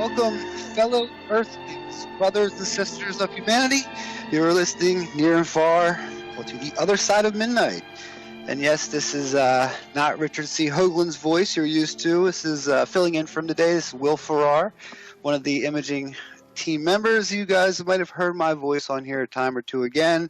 welcome, fellow Earthlings, brothers and sisters of humanity. You're listening near and far to the other side of midnight. And yes, this is not Richard C. Hoagland's voice you're used to. This is filling in from today. This is Will Farrar, one of the imaging team members. You guys might have heard my voice on here a time or two again.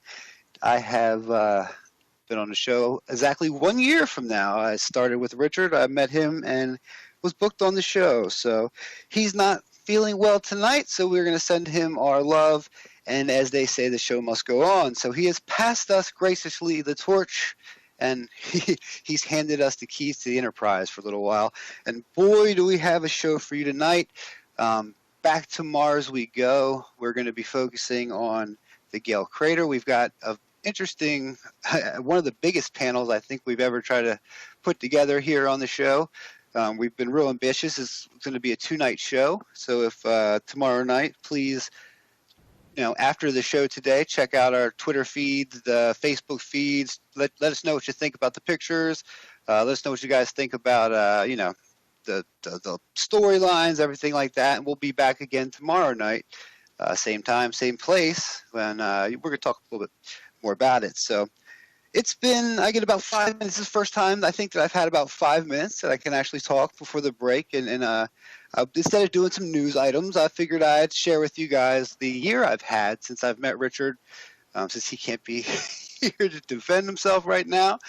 I have been on the show exactly 1 year from now. I started with Richard. I met him and was booked on the show. So he's not feeling well tonight, so we're going to send him our love. And as they say, the show must go on. So he has passed us graciously the torch, and he's handed us the keys to the Enterprise for a little while. And boy, do we have a show for you tonight. Back to Mars we go. We're going to be focusing on the Gale Crater. We've got an interesting, one of the biggest panels I think we've ever tried to put together here on the show. We've been real ambitious. It's going to be a 2-night show. So if tomorrow night, please, after the show today, check out our Twitter feeds, the Facebook feeds. Let us know what you think about the pictures. Let us know what you guys think about, the storylines, everything like that. And we'll be back again tomorrow night, same time, same place. And we're going to talk a little bit more about it. So it's been, I get about 5 minutes. This is the first time I think that I've had about 5 minutes that I can actually talk before the break. And instead of doing some news items, I figured I'd share with you guys the year I've had since I've met Richard, since he can't be here to defend himself right now.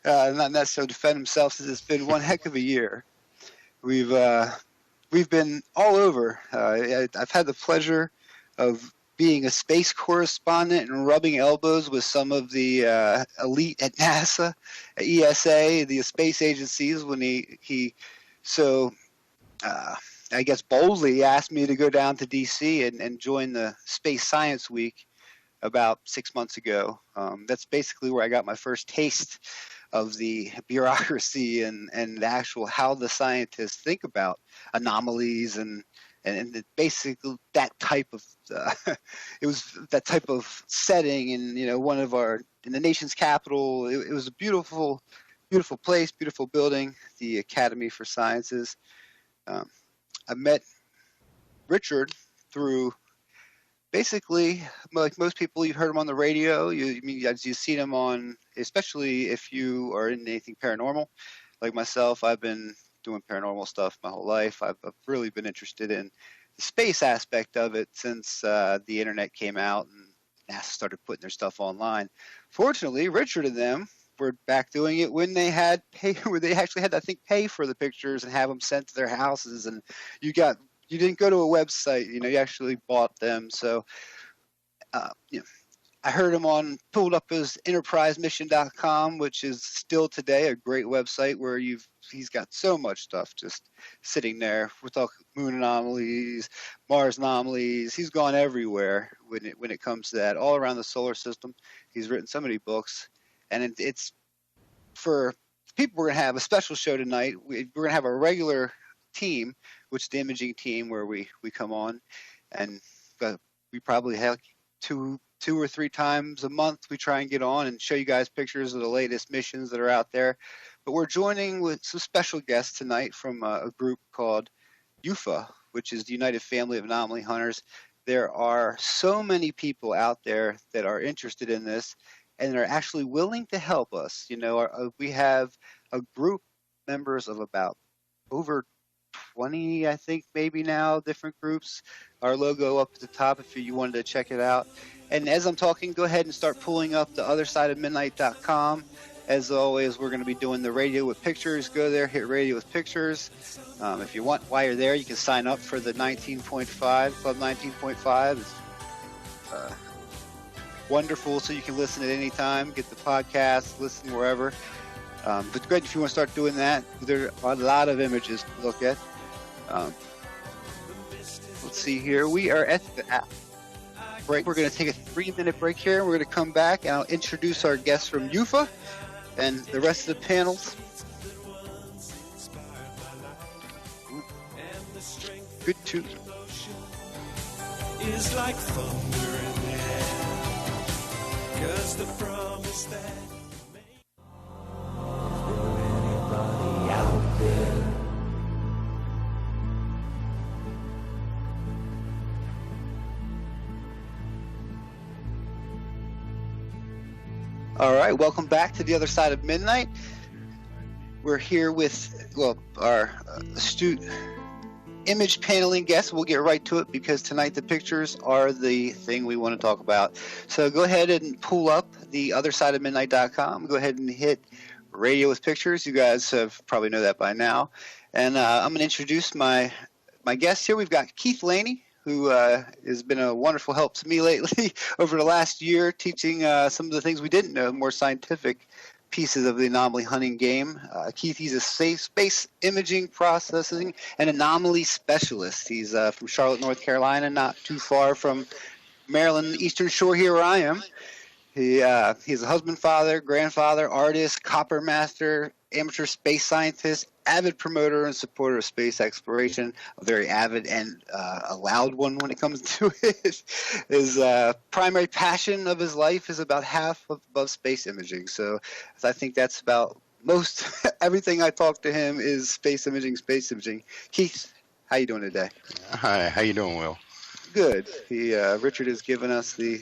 Not necessarily defend himself, since it's been one heck of a year. We've been all over. I've had the pleasure of being a space correspondent and rubbing elbows with some of the elite at NASA, at ESA, the space agencies, when I guess boldly asked me to go down to D.C. and join the Space Science Week about 6 months ago. That's basically where I got my first taste of the bureaucracy and the actual how the scientists think about anomalies and basically that type of it was that type of setting in in the nation's capital. It was a beautiful place, beautiful building, the Academy for Sciences. I met Richard through basically, like most people, you've heard him on the radio. You've seen him on, especially if you are in anything paranormal. Like myself, I've been doing paranormal stuff my whole life. I've really been interested in the space aspect of it since the internet came out and NASA started putting their stuff online. Fortunately, Richard and them were back doing it when they had where they actually had to, I think, pay for the pictures and have them sent to their houses, and you didn't go to a website, you actually bought them. So I heard him pulled up his enterprisemission.com, which is still today a great website where he's got so much stuff just sitting there. We're talking moon anomalies, Mars anomalies. He's gone everywhere when it comes to that, all around the solar system. He's written so many books, and it's for people. We're going to have a special show tonight. We're going to have a regular team, which is the imaging team, where we come on, and we probably have two or three times a month we try and get on and show you guys pictures of the latest missions that are out there. But we're joining with some special guests tonight from a group called UFAH, which is the United Family of Anomaly Hunters. There are so many people out there that are interested in this and are actually willing to help us. We have a group members of about over 20, I think, maybe now, different groups. Our logo up at the top if you wanted to check it out. And as I'm talking, go ahead and start pulling up the othersideofmidnight.com. As always, we're going to be doing the radio with pictures. Go there, hit radio with pictures. If you want, while you're there, you can sign up for the 19.5, Club 19.5. It's wonderful, so you can listen at any time, get the podcast, listen wherever. But great if you want to start doing that. There are a lot of images to look at. Let's see here. We are at the break. We're going to take a 3-minute break here. We're going to come back, and I'll introduce our guests from UFAH and the rest of the panels. Good tune. Is like thunder in the air, 'cause the promise that All right, welcome back to The Other Side of Midnight. We're here with, our astute image paneling guests. We'll get right to it because tonight the pictures are the thing we want to talk about. So go ahead and pull up theothersideofmidnight.com. Go ahead and hit Radio with Pictures. You guys have probably know that by now. And I'm going to introduce my guests here. We've got Keith Laney, who has been a wonderful help to me lately over the last year, teaching some of the things we didn't know, more scientific pieces of the anomaly hunting game. Keith, he's a space imaging, processing, and anomaly specialist. He's from Charlotte, North Carolina, not too far from Maryland, Eastern Shore, here where I am. He's a husband, father, grandfather, artist, copper master, amateur space scientist, avid promoter and supporter of space exploration, a very avid and a loud one when it comes to it. His primary passion of his life is about half above space imaging. So I think that's about most everything I talk to him is space imaging. Keith, how you doing today? Hi, how you doing, Will? Good. Richard has given us the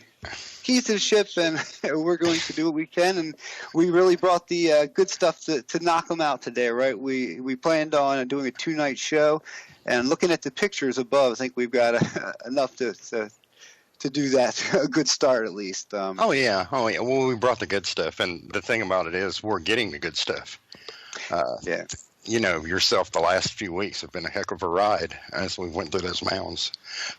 keys to the ship, and we're going to do what we can. And we really brought the good stuff to knock them out today, right? We planned on doing a 2-night show, and looking at the pictures above, I think we've got enough to do that. A good start, at least. Oh yeah. Well, we brought the good stuff, and the thing about it is, we're getting the good stuff. Yeah. You know, yourself, the last few weeks have been a heck of a ride as we went through those mounds,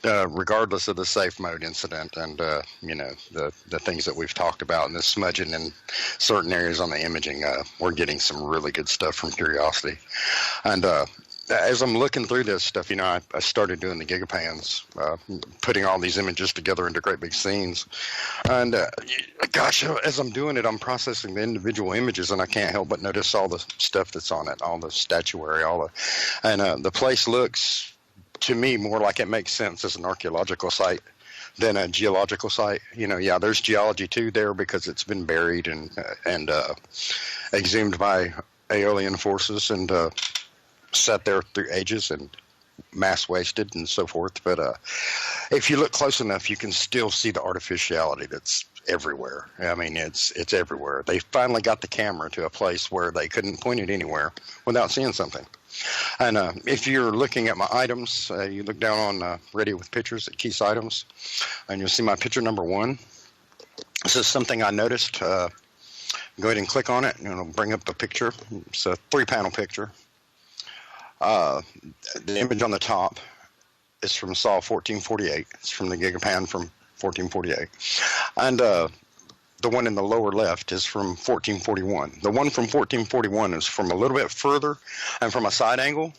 regardless of the safe mode incident and, the things that we've talked about and the smudging in certain areas on the imaging. We're getting some really good stuff from Curiosity. And as I'm looking through this stuff, I started doing the gigapans, putting all these images together into great big scenes. And gosh, as I'm doing it, I'm processing the individual images, and I can't help but notice all the stuff that's on it, all the statuary, and the place looks to me more like it makes sense as an archaeological site than a geological site. There's geology too there because it's been buried and exhumed by alien forces and sat there through ages and mass wasted and so forth. But if you look close enough, you can still see the artificiality that's everywhere. I mean, it's everywhere. They finally got the camera to a place where they couldn't point it anywhere without seeing something. And if you're looking at my items, you look down on Radio with Pictures at Keith's items, and you'll see my picture number 1. This is something I noticed. Go ahead and click on it, and it'll bring up the picture. It's a 3-panel picture. The image on the top is from SAW 1448. It's from the Gigapan from 1448. And the one in the lower left is from 1441. The one from 1441 is from a little bit further and from a side angle.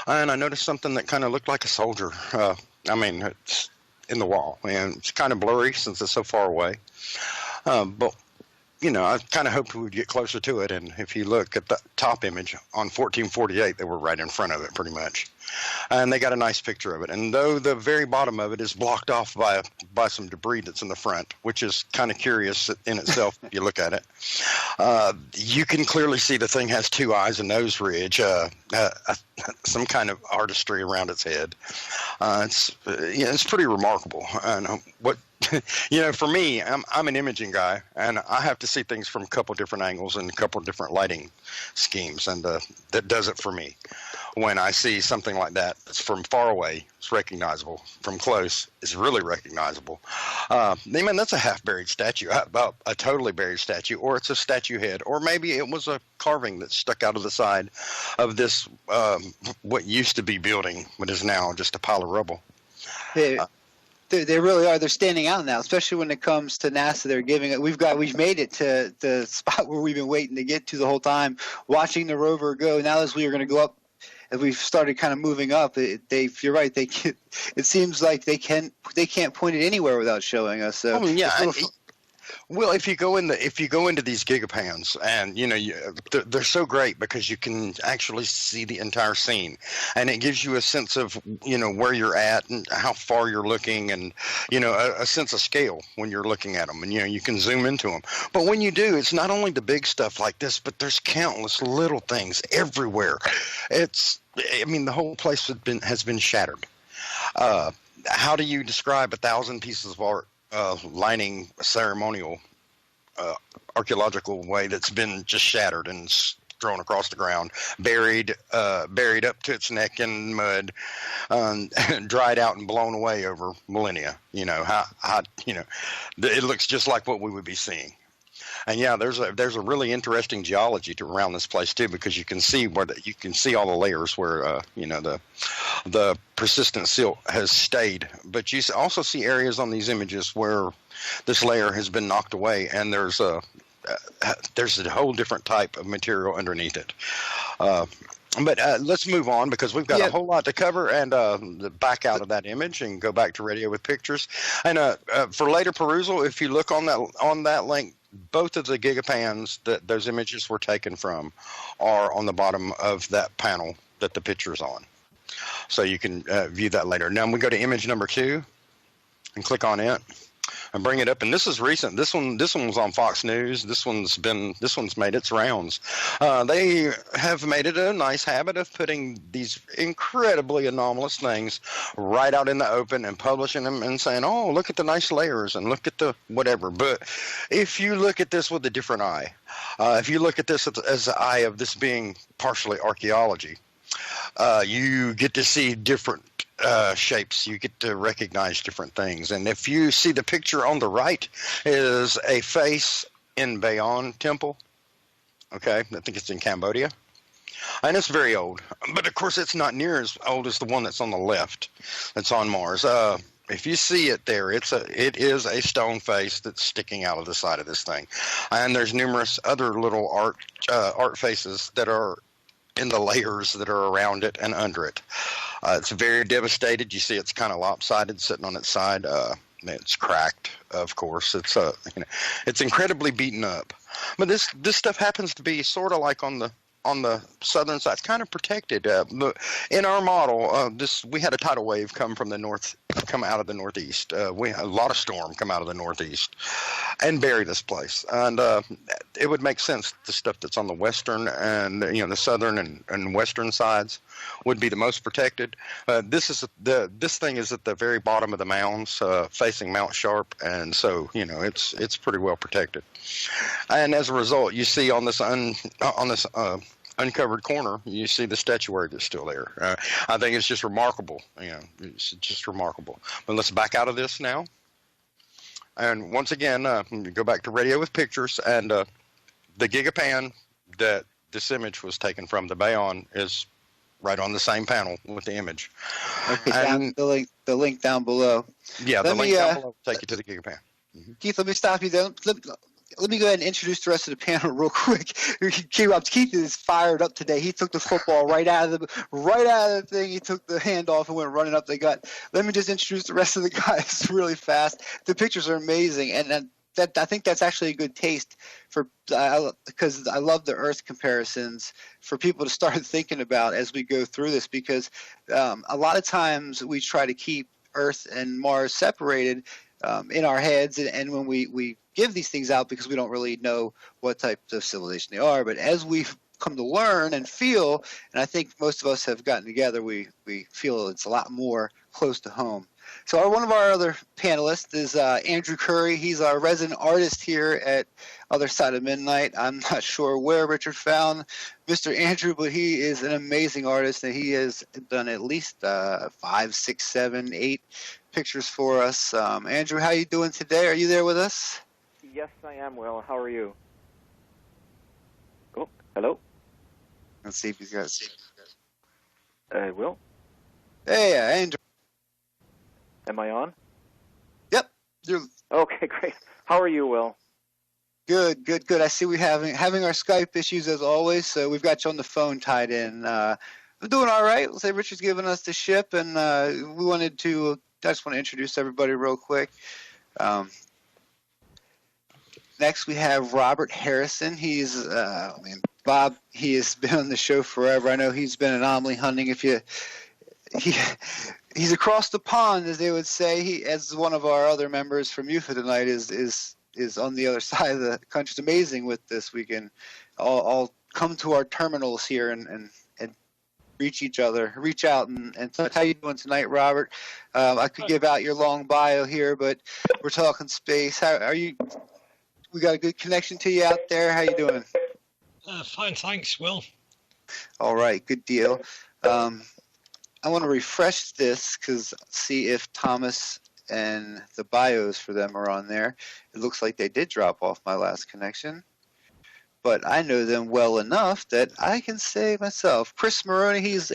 And I noticed something that kind of looked like a soldier. It's in the wall. And it's kind of blurry since it's so far away. But I kind of hoped we would get closer to it. And if you look at the top image on 1448, they were right in front of it pretty much. And they got a nice picture of it. And though the very bottom of it is blocked off by some debris that's in the front, which is kind of curious in itself if you look at it, you can clearly see the thing has 2 eyes, a nose ridge, some kind of artistry around its head. It's pretty remarkable. And for me, I'm an imaging guy, and I have to see things from a couple different angles and a couple different lighting schemes, and that does it for me. When I see something like that, it's from far away, it's recognizable. From close, it's really recognizable. That's a half-buried statue, about a totally buried statue, or it's a statue head, or maybe it was a carving that stuck out of the side of this, what used to be building, but is now just a pile of rubble. They really are. They're standing out now, especially when it comes to NASA. They're giving it. We've made it to the spot where we've been waiting to get to the whole time, watching the rover go. Now, as we are going to go up, as we've started kind of moving up, you're right. It seems like they can't point it anywhere without showing us. So Well, if you go into these gigapans, and they're so great because you can actually see the entire scene, and it gives you a sense of where you're at and how far you're looking, and a sense of scale when you're looking at them, and you can zoom into them. But when you do, it's not only the big stuff like this, but there's countless little things everywhere. The whole place has been shattered. How do you describe 1,000 pieces of art lining a ceremonial archaeological way that's been just shattered and thrown across the ground, buried up to its neck in mud, dried out and blown away over millennia. It looks just like what we would be seeing. And yeah, there's a really interesting geology around this place too, because you can see you can see all the layers where the persistent silt has stayed, but you also see areas on these images where this layer has been knocked away, and there's a whole different type of material underneath it. But let's move on, because we've got a whole lot to cover, and back out of that image and go back to Radio with Pictures. And for later perusal, if you look on that link, both of the gigapans that those images were taken from are on the bottom of that panel that the picture's on. So you can view that later. Now we go to image number 2 and click on it and bring it up. And this is recent. This one was on Fox News. This one's made its rounds. They have made it a nice habit of putting these incredibly anomalous things right out in the open and publishing them and saying, "Oh, look at the nice layers and look at the whatever." But if you look at this with a different eye, if you look at this as the eye of this being partially archaeology, you get to see different shapes. You get to recognize different things. And if you see the picture on the right is a face in Bayon Temple. Okay, I think it's in Cambodia. And it's very old. But of course it's not near as old as the one that's on the left, that's on Mars. If you see it there, it is a stone face that's sticking out of the side of this thing. And there's numerous other little art faces that are in the layers that are around it and under it. It's very devastated. You see it's kind of lopsided, sitting on its side. It's cracked, of course. It's incredibly beaten up. But this stuff happens to be sort of like on the southern side. It's kind of protected. But in our model, we had a tidal wave come out of the northeast. We had a lot of storm come out of the northeast and bury this place. And it would make sense the stuff that's on the western and the southern and western sides would be the most protected. This thing is at the very bottom of the mounds, facing Mount Sharp, and so it's pretty well protected. And as a result, you see on this uncovered corner, you see the statuary that's still there. I think it's just remarkable. It's just remarkable. But let's back out of this now. And once again, go back to Radio with Pictures, and the gigapan that this image was taken from, the Bayon, is right on the same panel with the image. Okay, the link down below. Yeah, the link down below will take you to the gigapan. Mm-hmm. Keith, let me stop you there. Let me go ahead and introduce the rest of the panel real quick. Keith is fired up today. He took the football right out of the thing. He took the handoff and went running up the gut. Let me just introduce the rest of the guys really fast. The pictures are amazing, and I think that's actually a good taste because I love the Earth comparisons for people to start thinking about as we go through this, because a lot of times we try to keep Earth and Mars separated in our heads, and when we give these things out because we don't really know what type of civilization they are. But as we've come to learn and feel, and I think most of us have gotten together, we feel it's a lot more close to home. So one of our other panelists is Andrew Currie. He's our resident artist here at Other Side of Midnight. I'm not sure where Richard found Mr. Andrew, but he is an amazing artist, and he has done at least 5, 6, 7, 8 pictures for us. Andrew, how are you doing today? Are you there with us? Yes, I am, Will. How are you? Oh, hello? Let's see if he's got Will? Hey, Andrew. Am I on? Yep. Okay, great. How are you, Will? Good. I see we having our Skype issues as always, so we've got you on the phone tied in. I'm doing all right. Let's say Richard's giving us the ship, and I just want to introduce everybody real quick. Next, we have Robert Harrison. He's Bob. He has been on the show forever. I know he's been anomaly hunting. He's across the pond, as they would say. He, as one of our other members from UFAH tonight, is on the other side of the country. It's amazing with this. We can all come to our terminals here and reach out and talk. How you doing tonight, Robert? I could give out your long bio here, but we're talking space. How are you? We got a good connection to you out there. How you doing? Fine, thanks, Will. All right, good deal. I want to refresh this because see if Thomas and the bios for them are on there. It looks like they did drop off my last connection, but I know them well enough that I can say myself. Chris Moroney, he's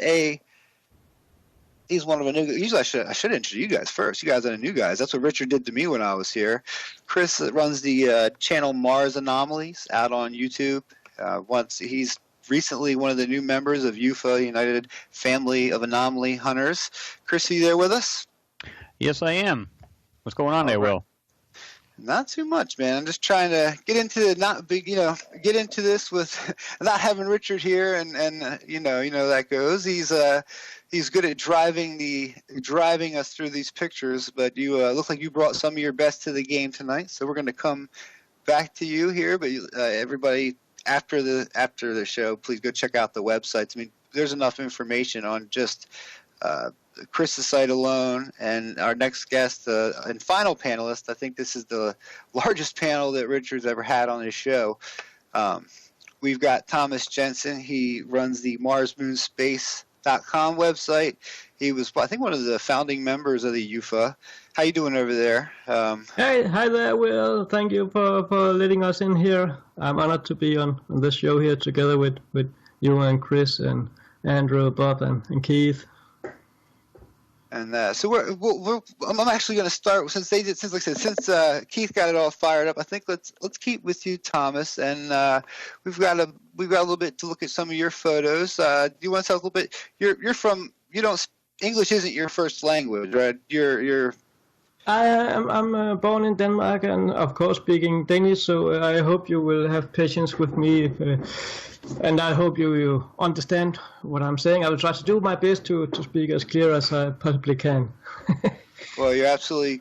one of the new. Usually, I should introduce you guys first. You guys are the new guys. That's what Richard did to me when I was here. Chris runs the channel Mars Anomalies out on YouTube. He's recently one of the new members of UFAH, United Family of Anomaly Hunters. Chris, are you there with us? Yes, I am. What's going on there, Will? Not too much, man. I'm just trying to get into get into this with not having Richard here, and you know that goes. He's good at driving us through these pictures, but you look like you brought some of your best to the game tonight. So we're going to come back to you here, but everybody after the show, please go check out the websites. I mean, there's enough information on just Chris's site alone, and our next guest and final panelist. I think this is the largest panel that Richard's ever had on his show. We've got Thomas Jensen. He runs the MarsMoonSpace.com website. He was, I think, one of the founding members of the UFAH. How you doing over there? Hey, hi there, Will. Thank you for letting us in here. I'm honored to be on this show here together with you and Chris and Andrew, Bob, and Keith. And so I'm actually going to start since Keith got it all fired up. I think let's keep with you, Thomas, and we've got a little bit to look at some of your photos. Do you want to tell a little bit? You're from English isn't your first language, right? I'm born in Denmark and of course speaking Danish. So I hope you will have patience with me. And I hope you understand what I'm saying. I will try to do my best to speak as clear as I possibly can. Well, you're absolutely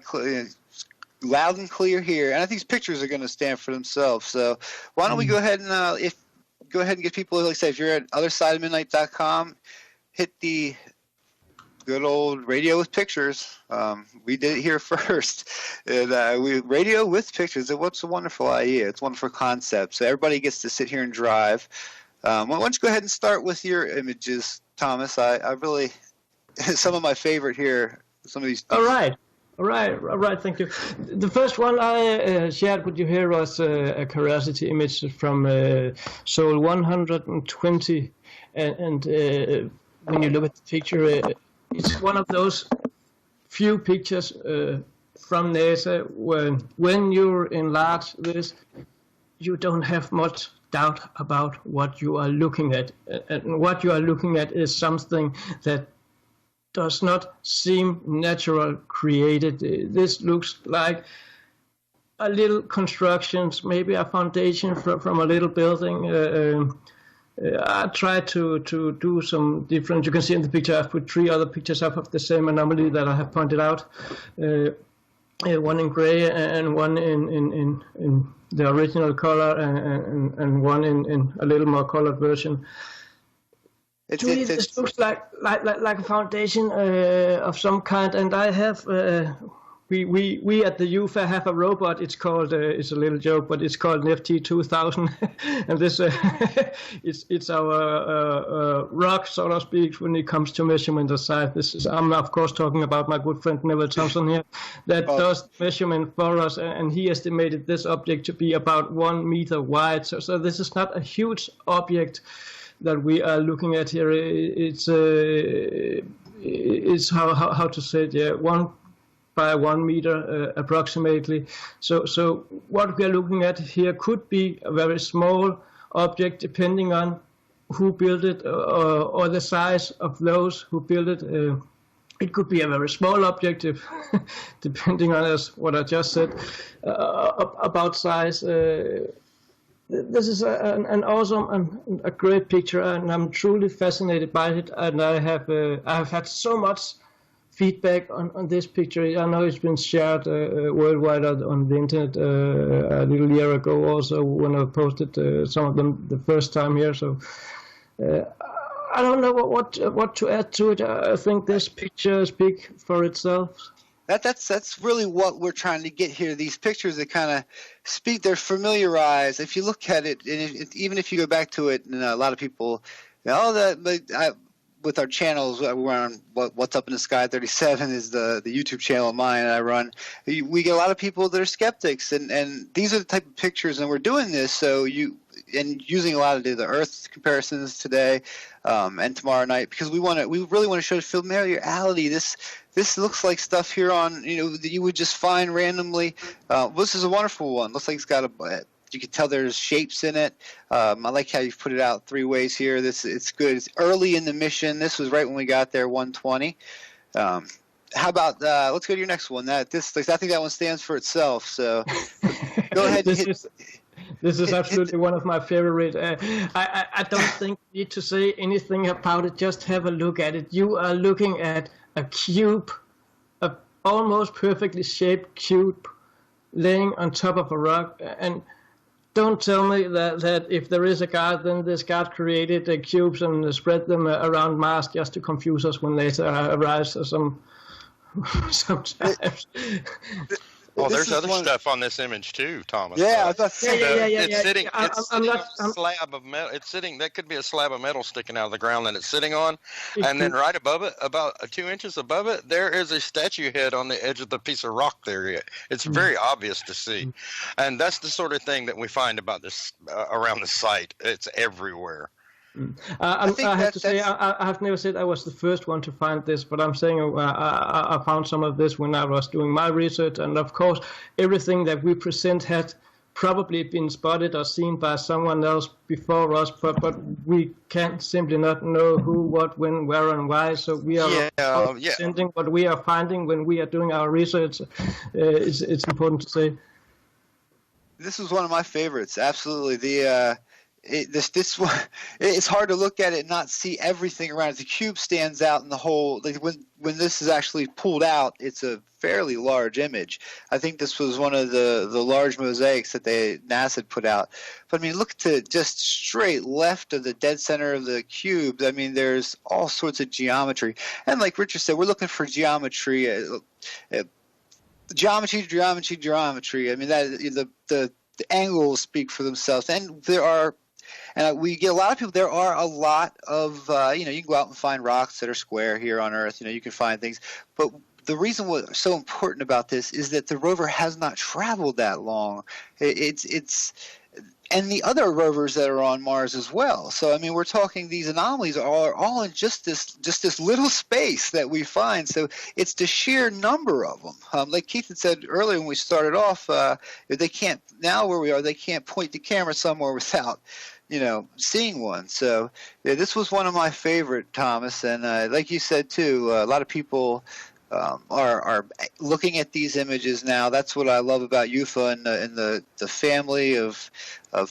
loud and clear here, and I think these pictures are going to stand for themselves. So why don't we go ahead and get people, like I say, if you're at othersideofmidnight.com, hit the good old radio with pictures. We did it here first. And radio with pictures. What's a wonderful idea. It's a wonderful concept. So everybody gets to sit here and drive. Why don't you go ahead and start with your images, Thomas? I really, some of my favorite here, some of these. All right. Thank you. The first one I shared with you here was a curiosity image from Sol 120. And when you look at the picture, it's one of those few pictures from NASA when you enlarge this, you don't have much doubt about what you are looking at. And what you are looking at is something that does not seem natural created. This looks like a little construction, maybe a foundation from a little building. I tried to do some different. You can see in the picture I've put 3 other pictures up of the same anomaly that I have pointed out. One in gray and one in the original color and one in a little more colored version. This looks like a foundation of some kind, and I have. We at the UFAH have a robot. It's called it's a little joke, but it's called an FT2000, and this it's our rock, so to speak, when it comes to measurement of size. I'm of course talking about my good friend Neville Thompson here, that does measurement for us, and he estimated this object to be about 1 meter wide. So this is not a huge object that we are looking at here. It's how to say it? Yeah, 1 by 1 meter approximately. So what we are looking at here could be a very small object, depending on who built it or the size of those who built it. It could be a very small object, depending on what I just said about size. This is an awesome and a great picture, and I'm truly fascinated by it. And I have had so much feedback on this picture. I know it's been shared worldwide on the internet a little year ago also when I posted some of them the first time here. So I don't know what to add to it. I think this picture speaks for itself. That's really what we're trying to get here. These pictures that kind of speak, they're familiarized. If you look at it, and even if you go back to it, and a lot of people, with our channels, we're on What's Up in the Sky 37 is the YouTube channel of mine I run. We get a lot of people that are skeptics, and these are the type of pictures, and we're doing this and using a lot of the Earth comparisons today and tomorrow night, because we really want to show the familiarity. This looks like stuff here on, that you would just find randomly. This is a wonderful one. Looks like it's got you can tell there's shapes in it. I like how you've put it out 3 ways here. It's good. It's early in the mission. This was right when we got there, 120. How about let's go to your next one. I think that one stands for itself. So go ahead. This is absolutely one of my favorite. I don't think you need to say anything about it. Just have a look at it. You are looking at a cube, a almost perfectly shaped cube, laying on top of a rock. And don't tell me that if there is a god, then this god created the cubes and spread them around Mars just to confuse us when later arrives sometimes. Well, there's other stuff on this image too, Thomas. Yeah, It's sitting on a slab of metal. That could be a slab of metal sticking out of the ground that it's sitting on, and then right above it, about 2 inches above it, there is a statue head on the edge of the piece of rock there. It's very obvious to see, and that's the sort of thing that we find about this around the site. It's everywhere. I have to say, I have never said I was the first one to find this, but I'm saying I found some of this when I was doing my research, and of course, everything that we present had probably been spotted or seen by someone else before us, but we can't simply not know who, what, when, where, and why, so we are presenting what we are finding when we are doing our research. It's important to say. This was one of my favorites, absolutely. This one, it's hard to look at it and not see everything around it. The cube stands out in the whole. When this is actually pulled out, it's a fairly large image. I think this was one of the large mosaics that NASA had put out. But I mean, look to just straight left of the dead center of the cube. I mean, there's all sorts of geometry, and like Richard said, we're looking for geometry. Geometry. I mean, that the angles speak for themselves, and we get a lot of people. There are a lot of, you can go out and find rocks that are square here on Earth. You can find things. But the reason what's so important about this is that the rover has not traveled that long. And the other rovers that are on Mars as well. So, I mean, we're talking these anomalies are all in just this little space that we find. So it's the sheer number of them. Like Keith had said earlier when we started off, they can't, now where we are, they can't point the camera somewhere without, seeing one. So this was one of my favorite, Thomas. And like you said, too, a lot of people are looking at these images now. That's what I love about UFA and the family of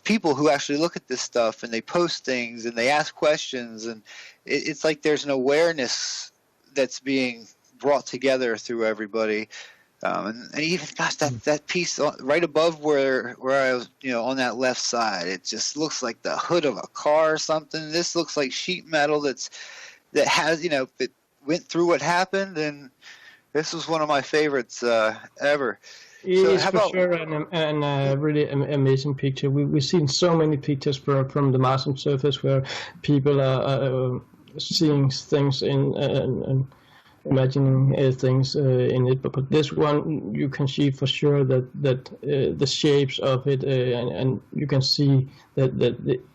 people who actually look at this stuff and they post things and they ask questions, and it's like there's an awareness that's being brought together through everybody. And even, gosh, that piece right above where I was, on that left side, it just looks like the hood of a car or something. This looks like sheet metal that has, that went through what happened, and this was one of my favorites ever. It's for sure an really amazing picture. We've seen so many pictures from the Martian surface where people are seeing things and imagining things in it, but this one you can see for sure that the shapes of it, and you can see that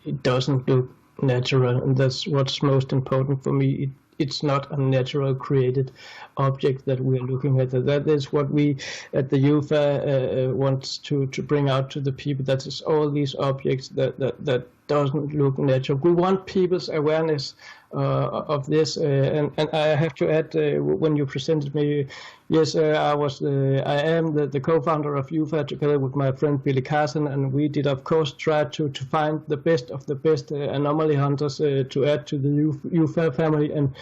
it doesn't look natural, and that's what's most important for me. It's not a natural created object that we're looking at. That is what we at the UFAH want to bring out to the people. That is all these objects that doesn't look natural. We want people's awareness of this, and I have to add, when you presented me, yes, I am the co-founder of UFAH together with my friend Billy Carson, and we did of course try to find the best of the best anomaly hunters to add to the UFAH family, and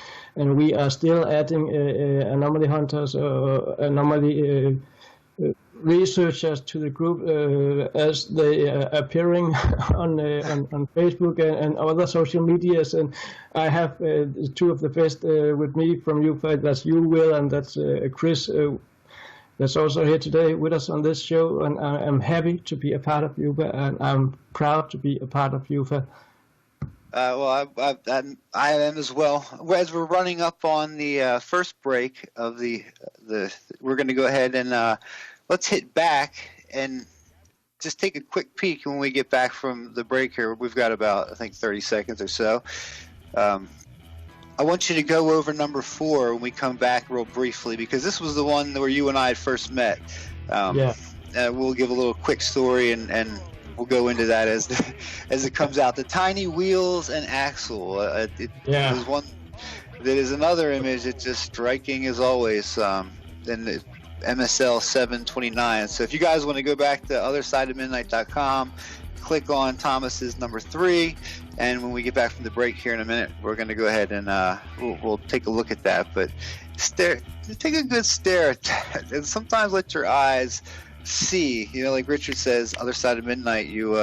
we are still adding anomaly hunters, anomaly researchers to the group as they are appearing on Facebook and other social medias. And I have two of the best with me from UFAH. That's you, Will, and that's Chris. that's also here today with us on this show, and I'm happy to be a part of UFAH, and I'm proud to be a part of UFAH. Well, I am as well. As we're running up on the first break of the we're going to go ahead and let's hit back and just take a quick peek when we get back from the break here. We've got about, I think, 30 seconds or so. I want you to go over number 4 when we come back real briefly, because this was the one where you and I had first met. We'll give a little quick story and we'll go into that as it comes out. The tiny wheels and axle. It was one that is another image that's just striking as always. And the MSL 729. So if you guys want to go back to othersideofmidnight.com, click on Thomas's number 3, and when we get back from the break here in a minute, we're going to go ahead and we'll take a look at that. But take a good stare at that, and sometimes let your eyes see. Like Richard says, Other Side of Midnight, you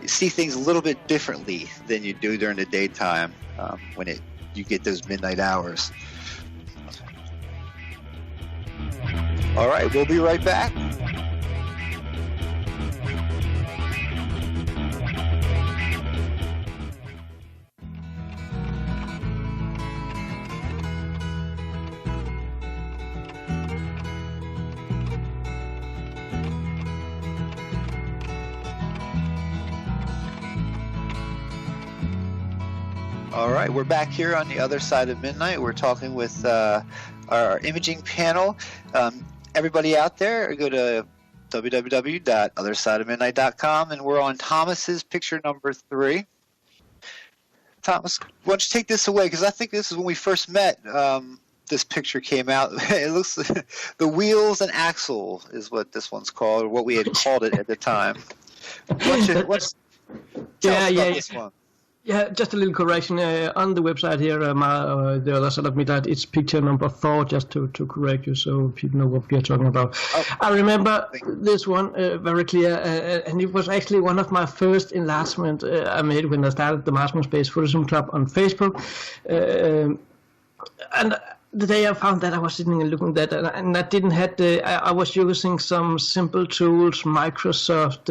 see things a little bit differently than you do during the daytime when you get those midnight hours. All right, we'll be right back. All right, we're back here on the Other Side of Midnight. We're talking with our imaging panel. Everybody out there, go to www.othersideofmidnight.com, and we're on Thomas's picture number 3. Thomas, why don't you take this away? Because I think this is when we first met. This picture came out. It looks like the wheels and axle is what this one's called, or what we had called it at the time. Tell us about this one. Yeah, just a little correction. On the website here, the Other Side of Midnight, it's picture number 4, just to correct you so people know what we are talking about. I remember this one very clear, and it was actually one of my first enlargements I made when I started the Marksman Space Photozoom Club on Facebook. And the day I found that, I was sitting and looking at that, and I didn't have I was using some simple tools, Microsoft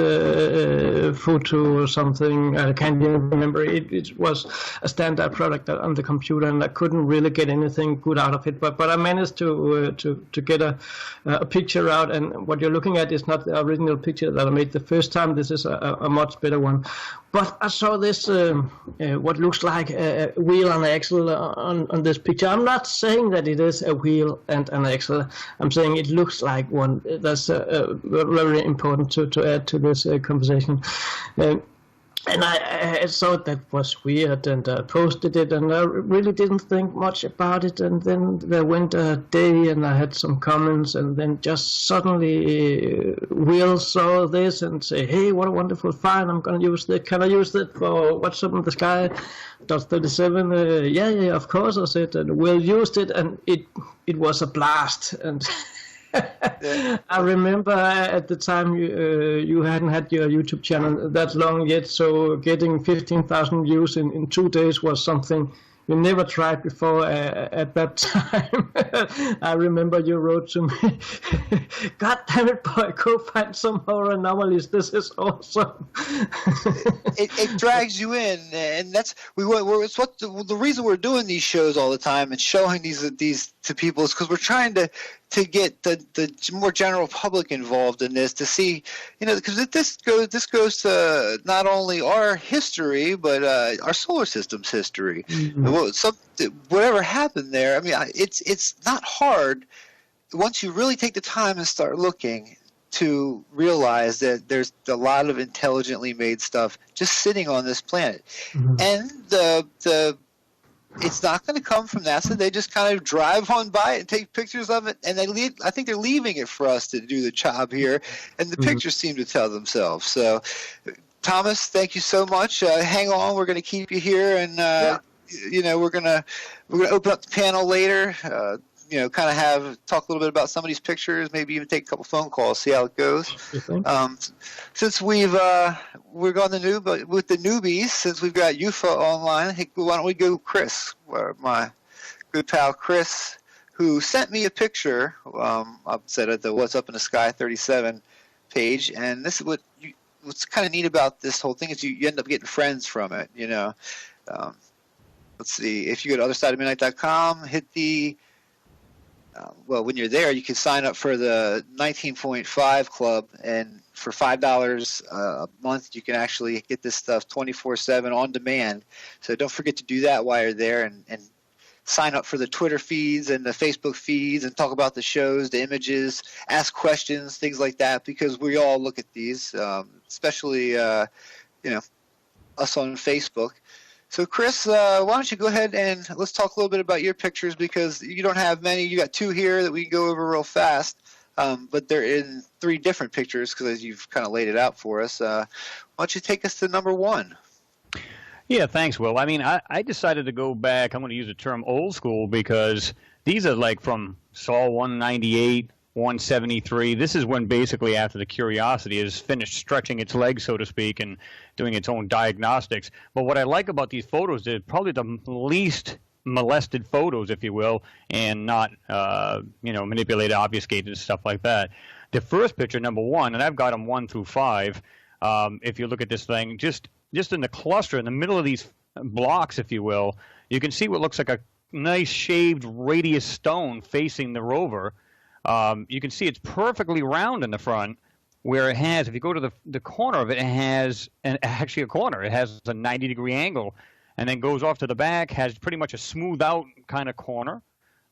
Photo or something. I can't even remember. It was a standard product on the computer, and I couldn't really get anything good out of it. But I managed to get a picture out, and what you're looking at is not the original picture that I made the first time. This is a much better one. But I saw this, what looks like a wheel and axle on this picture. I'm not saying that it is a wheel and an axle. I'm saying it looks like one. That's very important to add to this conversation. And I thought that was weird, and I posted it, and I really didn't think much about it. And then there went a day, and I had some comments, and then just suddenly Will saw this and say, "Hey, what a wonderful find! I'm gonna use that. Can I use that for What's Up in the Sky? .37? Yeah, of course," I said, and Will used it, and it was a blast. And I remember at the time you hadn't had your YouTube channel that long yet, so getting 15,000 views in 2 days was something you never tried before at that time. I remember you wrote to me, "God damn it, boy, go find some more anomalies. This is awesome." it drags you in, and it's what the reason we're doing these shows all the time and showing these to people is because we're trying to get the more general public involved in this, to see, because this goes to not only our history but our solar system's history. Mm-hmm. Whatever happened there, I mean, it's not hard once you really take the time and start looking to realize that there's a lot of intelligently made stuff just sitting on this planet. Mm-hmm. And it's not going to come from NASA. They just kind of drive on by it and take pictures of it, and I think they're leaving it for us to do the job here, and the pictures seem to tell themselves. So, Thomas, thank you so much. Hang on, we're going to keep you here, and we're going to open up the panel later. Kind of talk a little bit about some of these pictures, maybe even take a couple phone calls, see how it goes. Since we're going with the newbies, since we've got UFAH online, why don't we go Chris, my good pal Chris, who sent me a picture. I said at the What's Up in the Sky 37 page, and this is what's kind of neat about this whole thing is you end up getting friends from it. Let's see, if you go to othersideofmidnight.com, hit the when you're there, you can sign up for the 19.5 club, and for $5 a month, you can actually get this stuff 24/7 on demand. So don't forget to do that while you're there, and sign up for the Twitter feeds and the Facebook feeds, and talk about the shows, the images, ask questions, things like that, because we all look at these, especially us on Facebook. So, Chris, why don't you go ahead and let's talk a little bit about your pictures, because you don't have many. You got 2 here that we can go over real fast, but they're in 3 different pictures because you've kind of laid it out for us. Why don't you take us to number 1? Yeah, thanks, Will. I mean, I decided to go back. I'm going to use the term old school because these are like from Sol 198, 173. This is when basically after the Curiosity is finished stretching its legs, so to speak, and doing its own diagnostics. But what I like about these photos, they're probably the least molested photos, if you will, and not, manipulated, obfuscated, and stuff like that. The first picture, number 1, and I've got them 1 through 5. If you look at this thing, just in the cluster, in the middle of these blocks, if you will, you can see what looks like a nice shaved radius stone facing the rover. You can see it's perfectly round in the front, where it has, if you go to the corner of it, it has actually a corner. It has a 90-degree angle, and then goes off to the back, has pretty much a smooth-out kind of corner.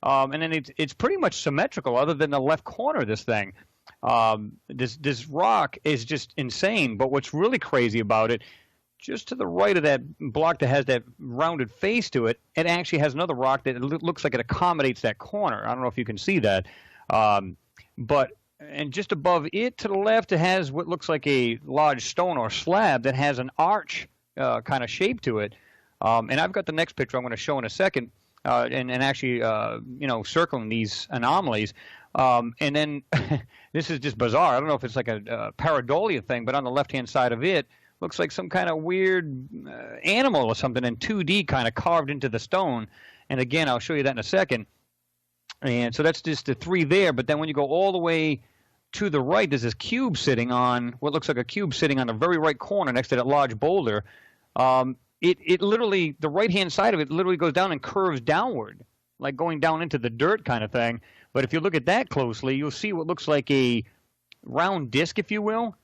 And then it's pretty much symmetrical other than the left corner of this thing. This rock is just insane, but what's really crazy about it, just to the right of that block that has that rounded face to it, it actually has another rock that looks like it accommodates that corner. I don't know if you can see that. And just above it to the left, it has what looks like a large stone or slab that has an arch kind of shape to it. And I've got the next picture I'm going to show in a second, and actually, circling these anomalies. And then this is just bizarre. I don't know if it's like a pareidolia thing, but on the left-hand side of it, looks like some kind of weird animal or something in 2D kind of carved into the stone. And again, I'll show you that in a second. And so that's just the 3 there. But then when you go all the way to the right, there's this cube sitting on what looks like a cube sitting on the very right corner next to that large boulder. It literally, the right-hand side of it literally goes down and curves downward, like going down into the dirt kind of thing. But if you look at that closely, you'll see what looks like a round disc, if you will.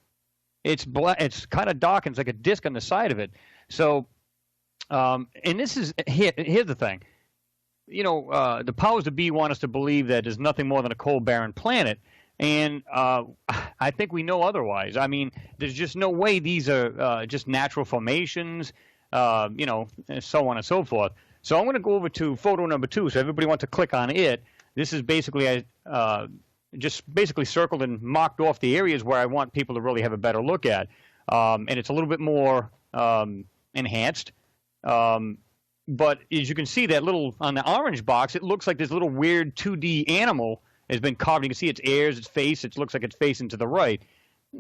It's black. It's kind of dark, and it's like a disc on the side of it. So, and this is here's the thing. The powers that be want us to believe that there's nothing more than a cold, barren planet, and I think we know otherwise. I mean, there's just no way these are just natural formations, and so on and so forth. So I'm going to go over to photo number 2. So everybody wants to click on it. This is basically just basically circled and marked off the areas where I want people to really have a better look at. And it's a little bit more enhanced. But as you can see, that little, on the orange box, it looks like this little weird 2D animal has been carved. You can see its ears, its face. It looks like it's facing to the right.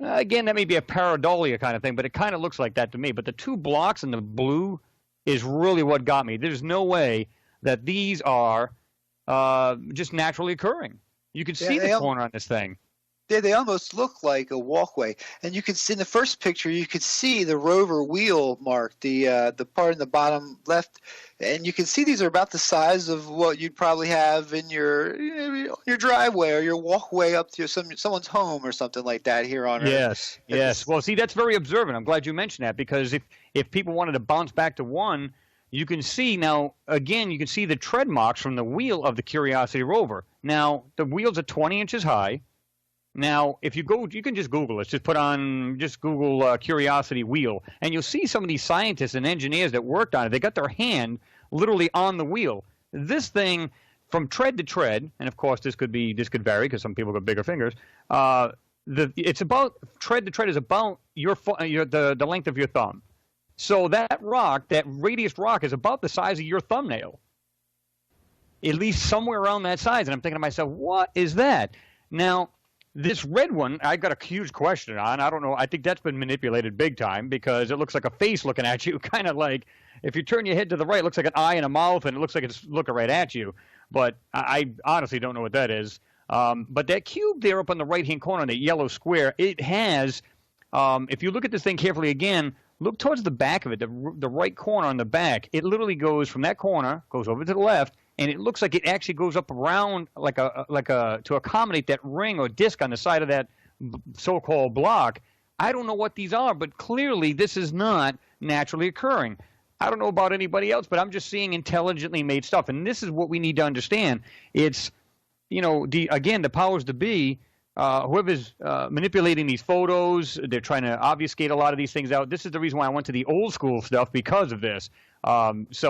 Again, that may be a pareidolia kind of thing, but it kind of looks like that to me. But the 2 blocks in the blue is really what got me. There's no way that these are just naturally occurring. You can see the corner on this thing. They almost look like a walkway, and you can see in the first picture. You could see the rover wheel mark, the part in the bottom left, and you can see these are about the size of what you'd probably have in your driveway or your walkway up to someone's home or something like that here on Earth. Yes. Well, see, that's very observant. I'm glad you mentioned that, because if people wanted to bounce back to 1, you can see now, again, you can see the tread marks from the wheel of the Curiosity rover. Now, the wheels are 20 inches high. Now, if you go, you can just Google it. Just Google Curiosity wheel, and you'll see some of these scientists and engineers that worked on it. They got their hand literally on the wheel. This thing, from tread to tread, and of course this could vary because some people got bigger fingers. It's about tread to tread is about the length of your thumb. So that rock, that radius rock, is about the size of your thumbnail. At least somewhere around that size. And I'm thinking to myself, what is that? Now, this red one, I got a huge question on. I don't know. I think that's been manipulated big time, because it looks like a face looking at you, kind of like if you turn your head to the right, it looks like an eye and a mouth, and it looks like it's looking right at you. but I honestly don't know what that is. But that cube there up on the right-hand corner, that yellow square, it has, if you look at this thing carefully again, look towards the back of it, the right corner on the back. It literally goes from that corner, goes over to the left, and it looks like it actually goes up around to accommodate that ring or disc on the side of that so-called block. I don't know what these are, but clearly this is not naturally occurring. I don't know about anybody else, but I'm just seeing intelligently made stuff, and this is what we need to understand. It's, the powers to be, whoever's manipulating these photos, they're trying to obfuscate a lot of these things out. This is the reason why I went to the old school stuff, because of this. And this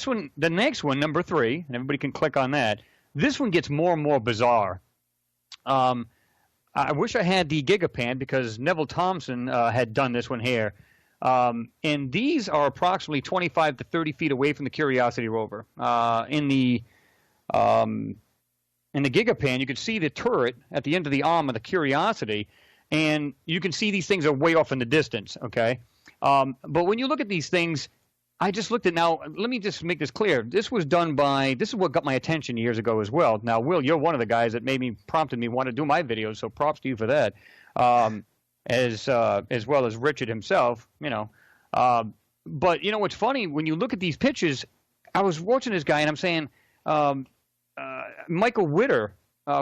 one, the next one, number 3, and everybody can click on that. This one gets more and more bizarre. I wish I had the Gigapan, because Neville Thompson had done this one here. And these are approximately 25 to 30 feet away from the Curiosity rover. In the Gigapan, you can see the turret at the end of the arm of the Curiosity, and you can see these things are way off in the distance, okay? But when you look at these things, I just looked at, now, let me just make this clear. This was done by, this is what got my attention years ago as well. Now, Will, you're one of the guys that prompted me want to do my videos, so props to you for that. As well as Richard himself, But, what's funny, when you look at these pictures, I was watching this guy, and I'm saying, Michael Witter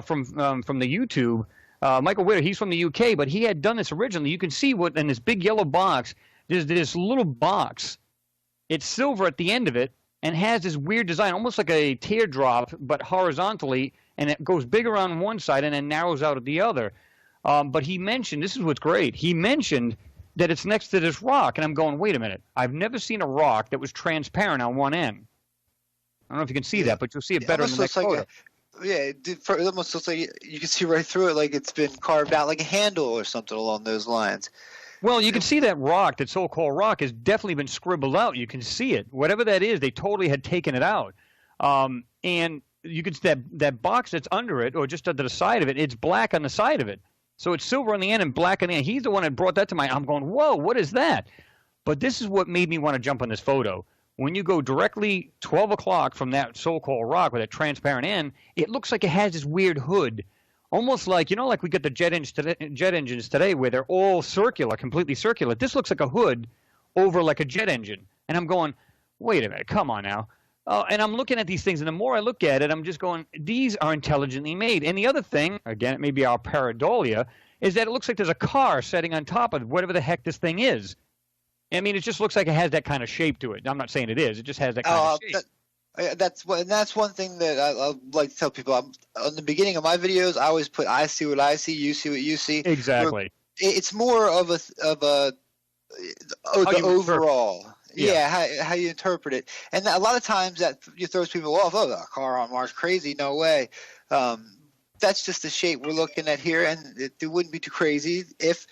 from the YouTube, Michael Witter, he's from the UK, but he had done this originally. You can see what in this big yellow box, there's this little box. It's silver at the end of it and has this weird design, almost like a teardrop, but horizontally, and it goes bigger on one side and then narrows out at the other. But he mentioned, this is what's great, he mentioned that it's next to this rock, and I'm going, wait a minute, I've never seen a rock that was transparent on one end. I don't know if you can see that, but you'll see it better in the next photo. It almost looks like you can see right through it, like it's been carved out like a handle or something along those lines. Well, you can see that rock, that so-called rock, has definitely been scribbled out. You can see it. Whatever that is, they totally had taken it out. And you can see that box that's under it, or just to the side of it, it's black on the side of it. So it's silver on the end and black on the end. He's the one that brought that to mind. I'm going, whoa, what is that? But this is what made me want to jump on this photo. When you go directly 12 o'clock from that so-called rock with that transparent end, it looks like it has this weird hood. Almost like, like we get the jet engines today where they're all circular, completely circular. This looks like a hood over like a jet engine. And I'm going, wait a minute, come on now. And I'm looking at these things, and the more I look at it, I'm just going, these are intelligently made. And the other thing, again, it may be our pareidolia, is that it looks like there's a car sitting on top of whatever the heck this thing is. I mean, it just looks like it has that kind of shape to it. I'm not saying it is. It just has that kind of shape. That's one thing that I like to tell people. On the beginning of my videos, I always put "I see what I see, you see what you see." Exactly. It's more of the overall. How you interpret it, and a lot of times that throws people off. Oh, a car on Mars, crazy? No way. That's just the shape we're looking at here, and it wouldn't be too crazy if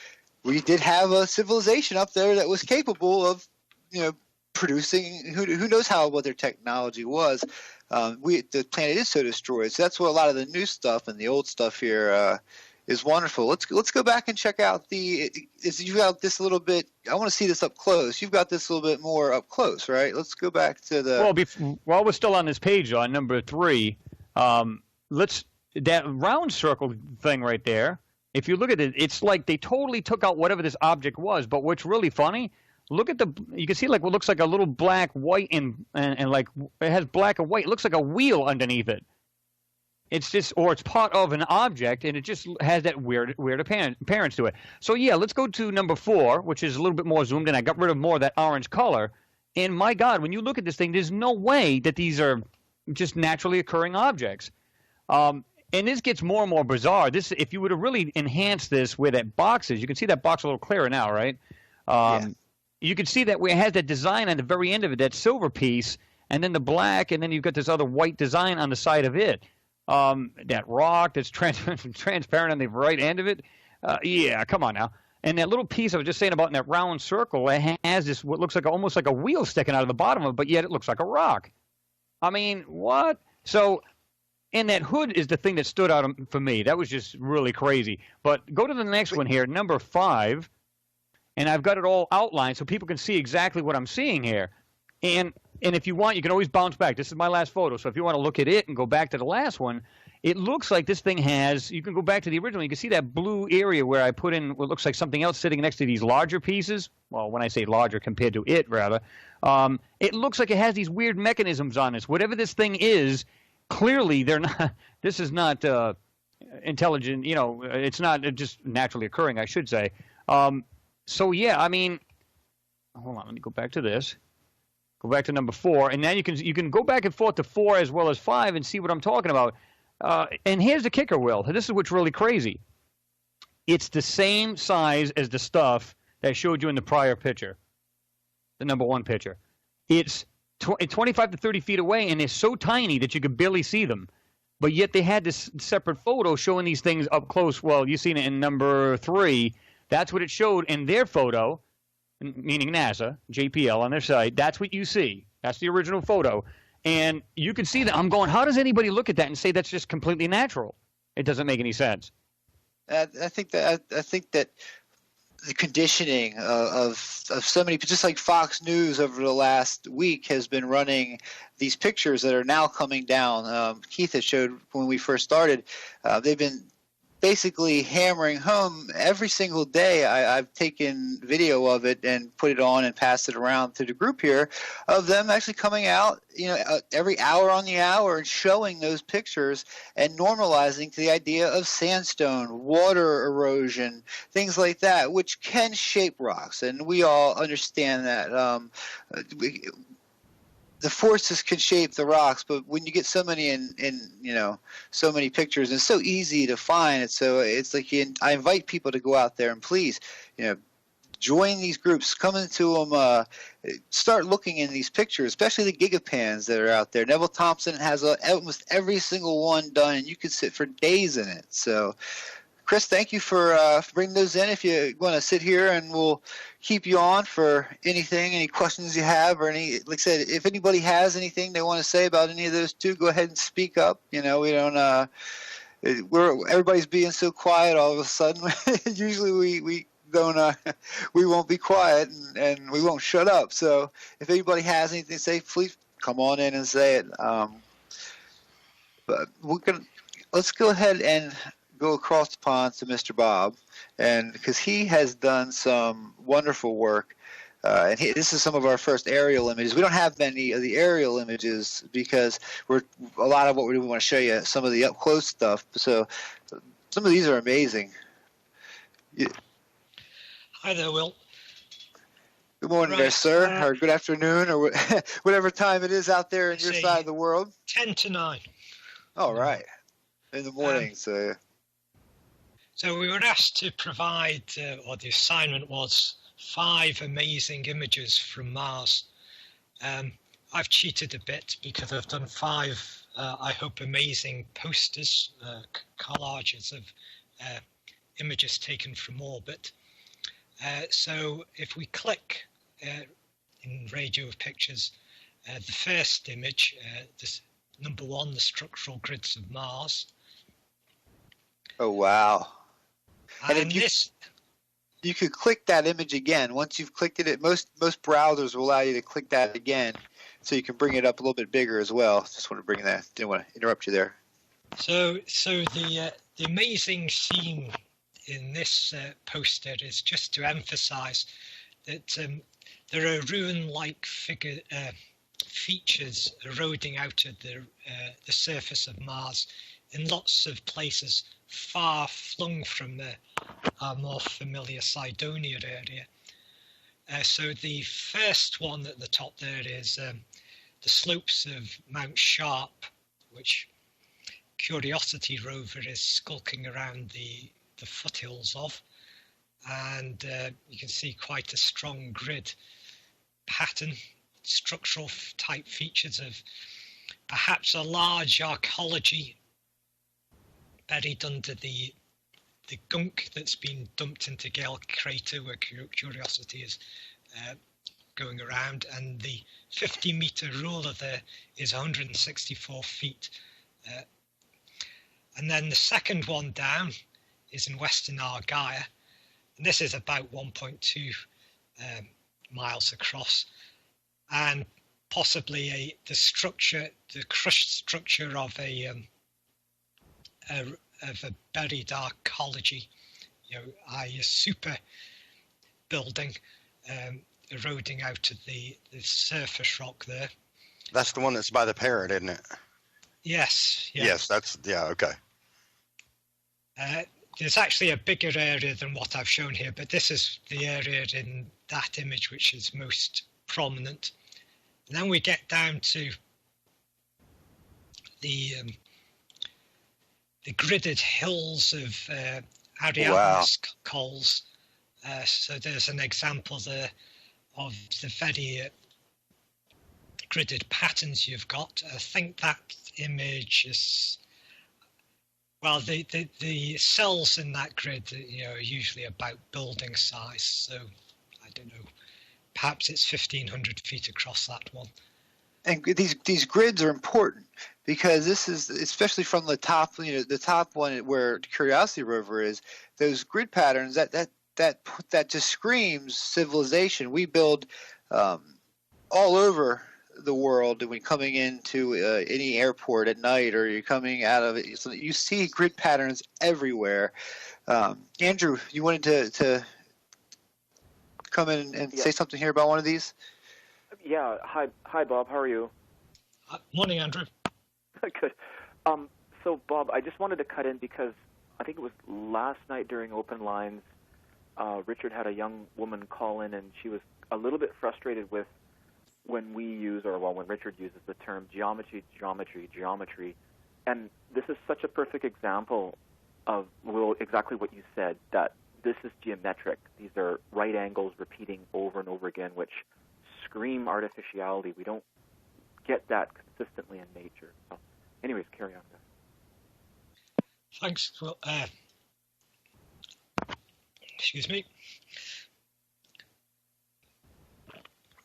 we did have a civilization up there that was capable of, producing. Who knows what their technology was? The planet is so destroyed. So that's what a lot of the new stuff and the old stuff here is wonderful. Let's go back and check out you've got this a little bit. I want to see this up close. You've got this a little bit more up close, right? Let's go back to the. Well, while we're still on this page on number 3, that round circle thing right there. If you look at it, it's like they totally took out whatever this object was. But what's really funny, look at you can see like what looks like a little black, white, and like it has black and white. It looks like a wheel underneath it. It's just, or it's part of an object, and it just has that weird appearance to it. So yeah, let's go to number 4, which is a little bit more zoomed in. I got rid of more of that orange color. And my God, when you look at this thing, there's no way that these are just naturally occurring objects. And this gets more and more bizarre. If you were to really enhance this where that box is, you can see that box a little clearer now, right? You can see that where it has that design on the very end of it, that silver piece, and then the black, and then you've got this other white design on the side of it. That rock that's transparent on the right end of it. Yeah, come on now. And that little piece I was just saying about in that round circle, it has this what looks like almost like a wheel sticking out of the bottom of it, but yet it looks like a rock. I mean, what? So, and that hood is the thing that stood out for me. That was just really crazy. But go to the next one here, number 5, and I've got it all outlined so people can see exactly what I'm seeing here. And And if you want, you can always bounce back. This is my last photo. So if you want to look at it and go back to the last one, it looks like this thing has, you can go back to the original. You can see that blue area where I put in what looks like something else sitting next to these larger pieces. Well, when I say larger compared to it, rather, it looks like it has these weird mechanisms on it. Whatever this thing is, clearly they're not, this is not intelligent, you know, it's not just naturally occurring, I should say. So yeah, I mean, hold on, let me go back to this. Go back to number 4, and now you can go back and forth to 4 as well as 5 and see what I'm talking about. And here's the kicker, Will. This is what's really crazy. It's the same size as the stuff that I showed you in the prior picture, the number 1 picture. It's 25 to 30 feet away, and they're so tiny that you could barely see them. But yet they had this separate photo showing these things up close. Well, you've seen it in number 3. That's what it showed in their photo, meaning NASA, JPL on their site. That's what you see. That's the original photo. And you can see that. I'm going, how does anybody look at that and say that's just completely natural? It doesn't make any sense. I think that the conditioning of so many, just like Fox News over the last week has been running these pictures that are now coming down. Keith had showed when we first started. They've been basically hammering home every single day. I've taken video of it and put it on and passed it around to the group here of them actually coming out, you know, every hour on the hour and showing those pictures and normalizing to the idea of sandstone, water erosion, things like that, which can shape rocks. And we all understand that. The forces can shape the rocks, but when you get so many in you know, so many pictures, and it's so easy to find. It's like I invite people to go out there and please, you know, join these groups, come into them, start looking in these pictures, especially the gigapans that are out there. Neville Thompson has almost every single one done, and you could sit for days in it. So, Chris, thank you for bringing those in. If you want to sit here, and we'll keep you on for any questions you have, or like I said, if anybody has anything they want to say about any of those two, go ahead and speak up. You know, we don't, everybody's being so quiet all of a sudden. Usually we don't, we won't be quiet and we won't shut up. So if anybody has anything to say, please come on in and say it. But let's go ahead and go across the pond to Mr. Bob, and because he has done some wonderful work, and this is some of our first aerial images. We don't have many of the aerial images because a lot of what we want to show you some of the up close stuff. So some of these are amazing. Hi there, Will. Good morning, there, sir, or good afternoon, or whatever time it is out there in your side of the world. 10 to 9. All right, in the morning. So we were asked to provide, or the assignment was 5 amazing images from Mars. I've cheated a bit because I've done 5, I hope, amazing posters, collages of images taken from orbit. So if we click in Radio of Pictures, the first image, this number 1, the structural grids of Mars. Oh, wow. And if you could click that image again. Once you've clicked it, most browsers will allow you to click that again, so you can bring it up a little bit bigger as well. Just want to bring that. Didn't want to interrupt you there. So the amazing scene in this poster is just to emphasize that there are ruin-like features eroding out of the surface of Mars in lots of places far flung from our more familiar Cydonia area. So the first one at the top there is the slopes of Mount Sharp, which Curiosity rover is skulking around the foothills of, and you can see quite a strong grid pattern, structural type features of perhaps a large archaeology buried under the gunk that's been dumped into Gale Crater, where Curiosity is going around, and the 50-meter ruler there is 164 feet. And then the second one down is in Western Argyre, and this is about 1.2 miles across, and possibly the structure, the crushed structure of a buried archaeology, a super building eroding out of the surface rock there. That's the one that's by the parrot, isn't it? Yes. Yeah. Yes, okay. There's actually a bigger area than what I've shown here, but this is the area in that image which is most prominent. And then we get down to the gridded hills of Ariadne's coals. So there's an example there of the very gridded patterns you've got. I think that image is, well, the cells in that grid, are usually about building size. So I don't know, perhaps it's 1,500 feet across that one. And these grids are important because this is, especially from the top, the top one where Curiosity rover is, those grid patterns that just screams civilization. We build all over the world when coming into any airport at night, or you're coming out of it, so you see grid patterns everywhere. Andrew, you wanted to come in and say something here about one of these? Yeah. Hi, Bob. How are you? Morning, Andrew. Good. So, Bob, I just wanted to cut in because I think it was last night during Open Lines, Richard had a young woman call in, and she was a little bit frustrated with when Richard uses the term geometry. And this is such a perfect example of, exactly what you said, that this is geometric. These are right angles repeating over and over again, which scream artificiality. We don't get that consistently in nature. So, anyways, carry on. Thanks. Well, excuse me.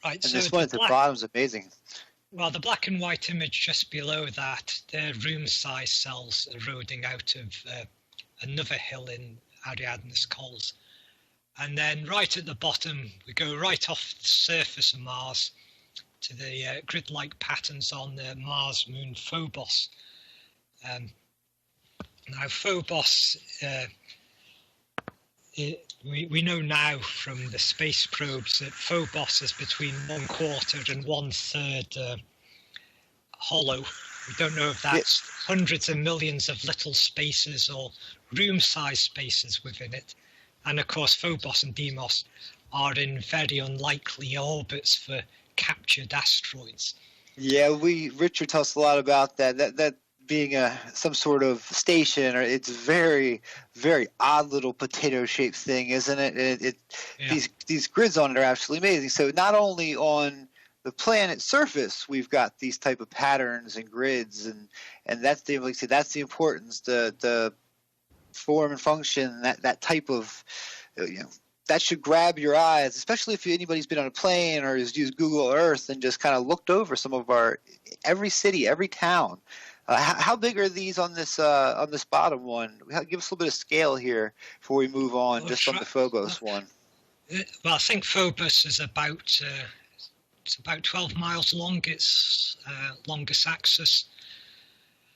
Right. And so this one at the bottom is amazing. Well, the black and white image just below that, they're room-size cells eroding out of another hill in Ariadne's coals. And then right at the bottom, we go right off the surface of Mars to the grid-like patterns on the Mars moon Phobos. Now, Phobos, we know now from the space probes that Phobos is between 1/4 and 1/3 hollow. We don't know if that's hundreds of millions of little spaces or room-sized spaces within it. And of course, Phobos and Deimos are in very unlikely orbits for captured asteroids. Yeah, Richard tells us a lot about that being some sort of station, or it's very, very odd little potato-shaped thing, isn't it? These grids on it are absolutely amazing. So not only on the planet's surface we've got these type of patterns and grids, and that's the importance, the form and function, that type of that should grab your eyes, especially if anybody's been on a plane or has used Google Earth and just kind of looked over some of every city, every town. How big are these on this bottom one? Give us a little bit of scale here before we move on, on the Phobos one. Well, I think Phobos is about 12 miles long. Its longest axis.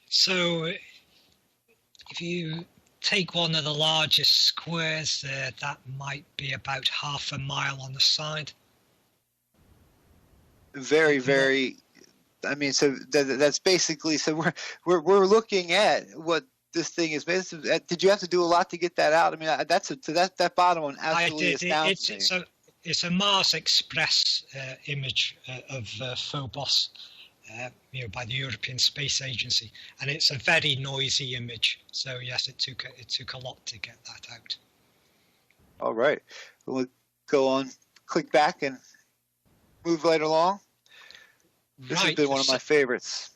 So if you take one of the largest squares there, that might be about 1/2 a mile on the side. Very, very. I mean, so that's basically, so we're looking at what this thing is. Did you have to do a lot to get that out? I mean, that bottom one absolutely astounds me. It's a Mars Express image of Phobos, by the European Space Agency, and it's a very noisy image. So yes, it took a lot to get that out. All right, we'll go on, click back, and move right along. This has been one of my favorites.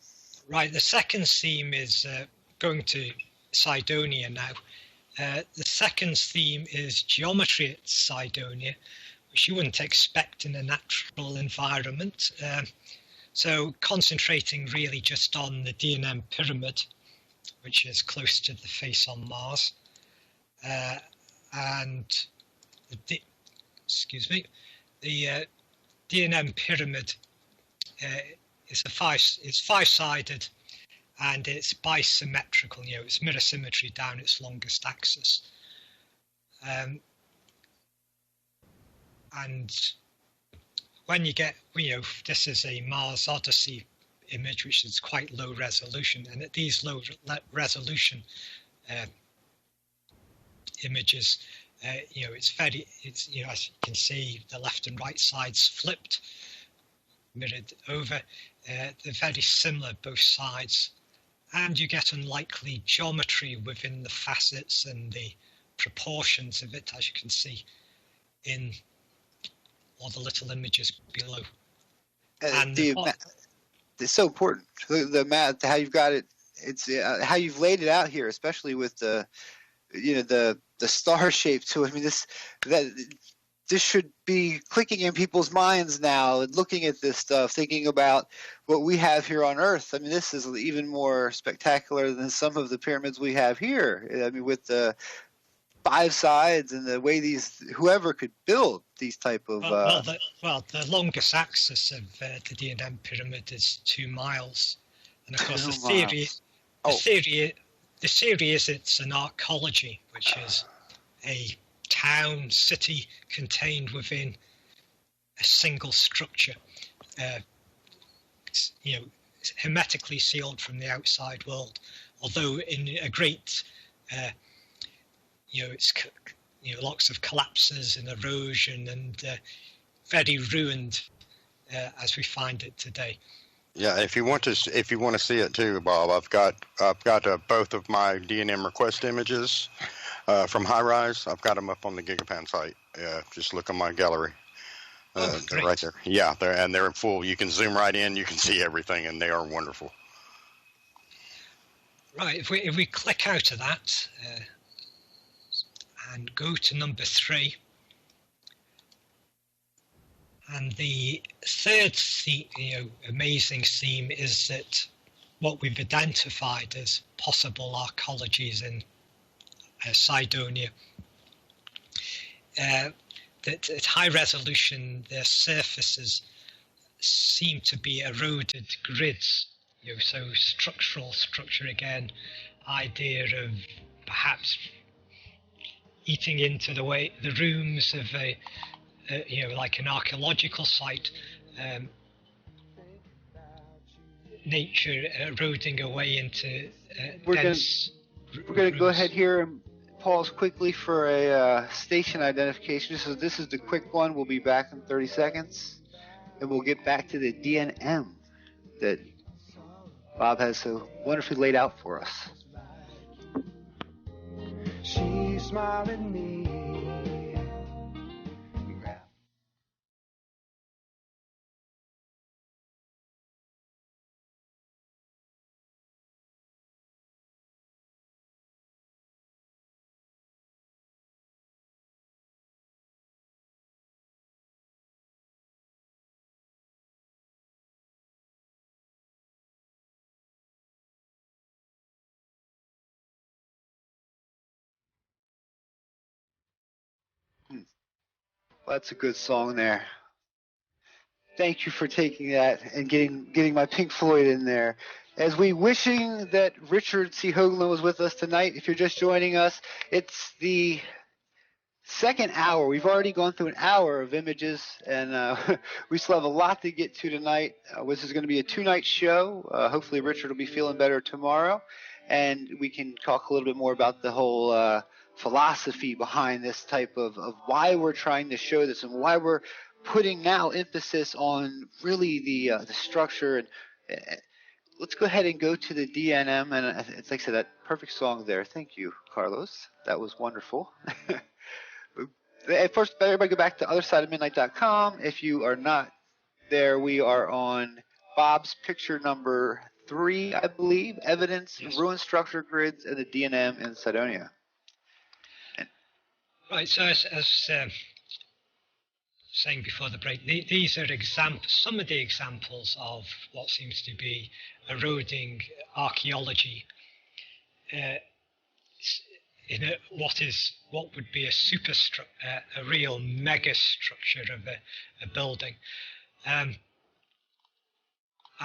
Right, the second theme is going to Cydonia now. The second theme is geometry at Cydonia, which you wouldn't expect in a natural environment. So concentrating really just on the D&M pyramid, which is close to the face on Mars. And the D&M pyramid it's five-sided, and it's bisymmetrical. It's mirror symmetry down its longest axis. And when you get, this is a Mars Odyssey image, which is quite low resolution, and at these low resolution images, it's as you can see, the left and right sides flipped, mirrored over. They're very similar, both sides, and you get unlikely geometry within the facets and the proportions of it, as you can see in all the little images below. And it's so important. The math, how you've got it, it's how you've laid it out here, especially with the star shape to it. I mean, this should be clicking in people's minds now, and looking at this stuff, thinking about what we have here on Earth. I mean, this is even more spectacular than some of the pyramids we have here. I mean, with the 5 sides and the way whoever could build these type of the longest axis of the D&M pyramid is 2 miles, and of course the theory is it's an arcology, which is a town city contained within a single structure, hermetically sealed from the outside world, although in a great it's lots of collapses and erosion, and very ruined as we find it today. Yeah, if you want to see it too, Bob, I've got both of my D&M request images from High Rise. I've got them up on the Gigapan site. Just look on my gallery. They're right there. Yeah, they're in full. You can zoom right in. You can see everything, and they are wonderful. Right. If we click out of that. And go to number 3. And the third amazing theme is that what we've identified as possible arcologies in Cydonia, that at high resolution their surfaces seem to be eroded grids, so structure again, idea of perhaps eating into the rooms of like an archaeological site, nature eroding away into we're going to go ahead here and pause quickly for a station identification. This is the quick one. We'll be back in 30 seconds, and we'll get back to the DNM that Bob has so wonderfully laid out for us. She smiled at me. Well, that's a good song there. Thank you for taking that and getting my Pink Floyd in there. As we wishing that Richard C. Hoagland was with us tonight. If you're just joining us, it's the second hour. We've already gone through an hour of images, and we still have a lot to get to tonight. This is going to be a 2-night show. Hopefully Richard will be feeling better tomorrow, and we can talk a little bit more about the whole philosophy behind this type of why we're trying to show this and why we're putting now emphasis on really the structure. And let's go ahead and go to the DNM, and it's like I said, that perfect song there. Thank you, Carlos. That was wonderful. First, everybody go back to othersideofmidnight.com. If you are not there, we are on Bob's picture number 3, I believe, evidence, ruined structure grids, and the DNM in Cydonia. Right, so as saying before the break, these are some of the examples of what seems to be eroding archaeology in what would be a real mega structure of a building.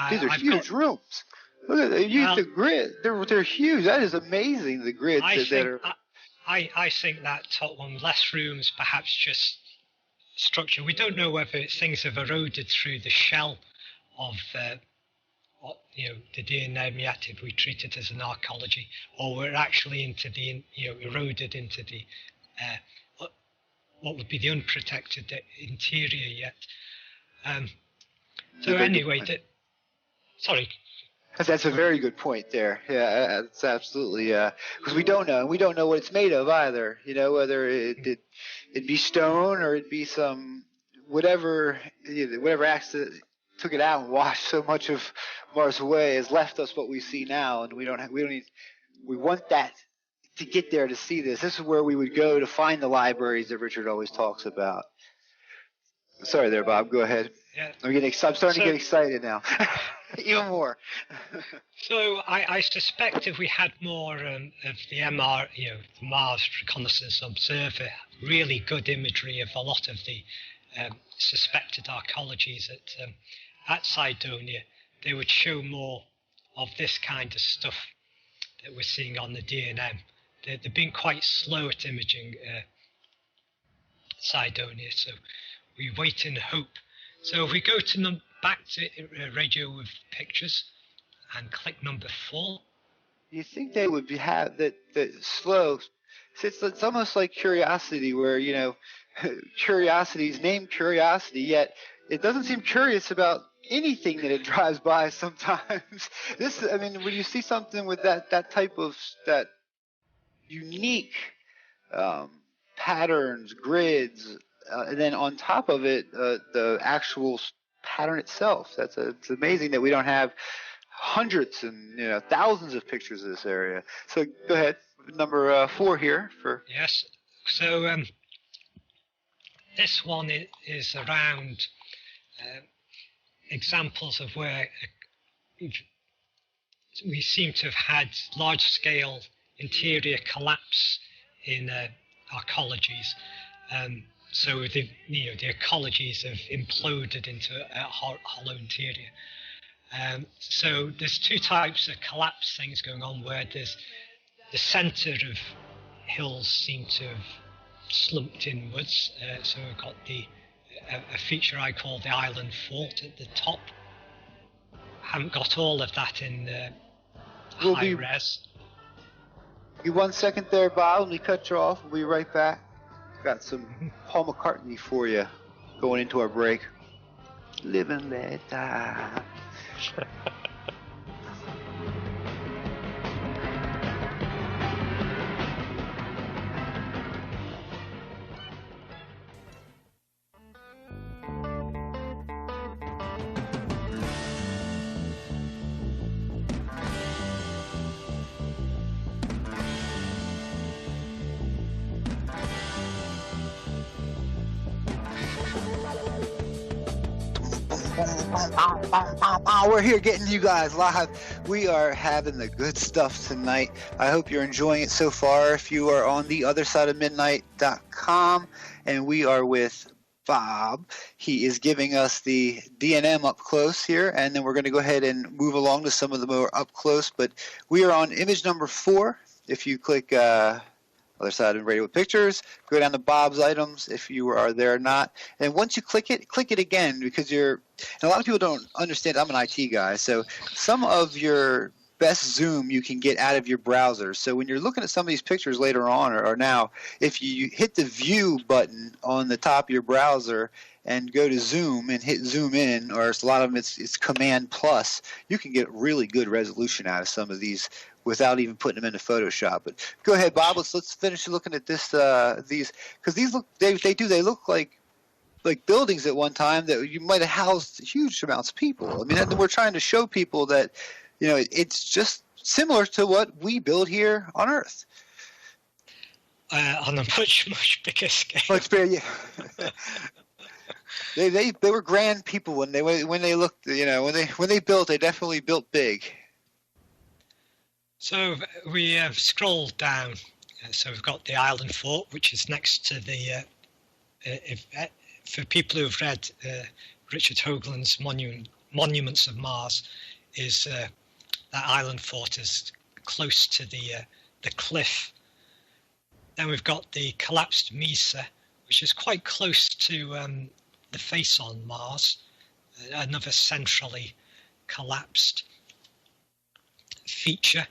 These are I've huge got, rooms. Look at the well, grid. They're huge. That is amazing. The grids that are. I think that top one, less rooms, perhaps just structure. We don't know whether things have eroded through the shell of the DNA meatid we treated as an archaeology, or we're actually into the eroded into the what would be the unprotected interior yet. So anyway, sorry. That's a very good point there. Yeah, it's absolutely because we don't know. We don't know what it's made of either. You know, whether it'd be stone or it'd be some whatever accident took it out and washed so much of Mars away has left us what we see now, and we want that to get there to see this. This is where we would go to find the libraries that Richard always talks about. Sorry there, Bob. Go ahead. Yeah. I'm starting to get excited now. Even more. So I suspect if we had more of the MR, the Mars Reconnaissance Observer, really good imagery of a lot of the suspected archaeologies at Cydonia, they would show more of this kind of stuff that we're seeing on the DNM. They've been quite slow at imaging Cydonia, so we wait and hope. So if we go to back to radio with pictures and click number 4. You think they would have that slow? It's almost like Curiosity, where Curiosity's named Curiosity, yet it doesn't seem curious about anything that it drives by sometimes. When you see something with that type of that unique patterns, grids, and then on top of it, the actual pattern itself. It's amazing that we don't have hundreds and thousands of pictures of this area. So go ahead, number 4 here for. Yes. So this one is around examples of where we seem to have had large-scale interior collapse in archaeologies. So the ecologies have imploded into a hollow interior. So there's 2 types of collapse things going on, where there's the centre of hills seem to have slumped inwards. So we've got a feature I call the island fort at the top. Haven't got all of that in high res. Give 1 second there, Bob. Let me cut you off. We'll be right back. Got some Paul McCartney for you going into our break. Live and let die. We're here getting you guys live. We are having the good stuff tonight. I hope you're enjoying it so far. If you are on the other side of midnight.com, and we are with Bob. He is giving us the DNM up close here, and then we're going to go ahead and move along to some of the more up close. But we are on image number 4. If you click other side of radio with pictures, go down to Bob's items if you are there or not. And once you click it again, because and a lot of people don't understand. I'm an IT guy, so some of your best zoom you can get out of your browser. So when you're looking at some of these pictures later on or now, if you hit the view button on the top of your browser and go to zoom and hit zoom in, or a lot of them it's command plus, you can get really good resolution out of some of these without even putting them into Photoshop. But go ahead, Bob. Let's finish looking at this. These, because these look they look like buildings at one time that you might have housed huge amounts of people. I mean, we're trying to show people that it's just similar to what we build here on Earth. On a much bigger scale. Much bigger, yeah. They were grand people when they looked, when they built, they definitely built big. So we have scrolled down. So we've got the island fort, which is next to the. For people who've read Richard Hoagland's monuments of Mars is that island fort is close to the cliff. Then we've got the collapsed mesa, which is quite close to the face on Mars, another centrally collapsed feature,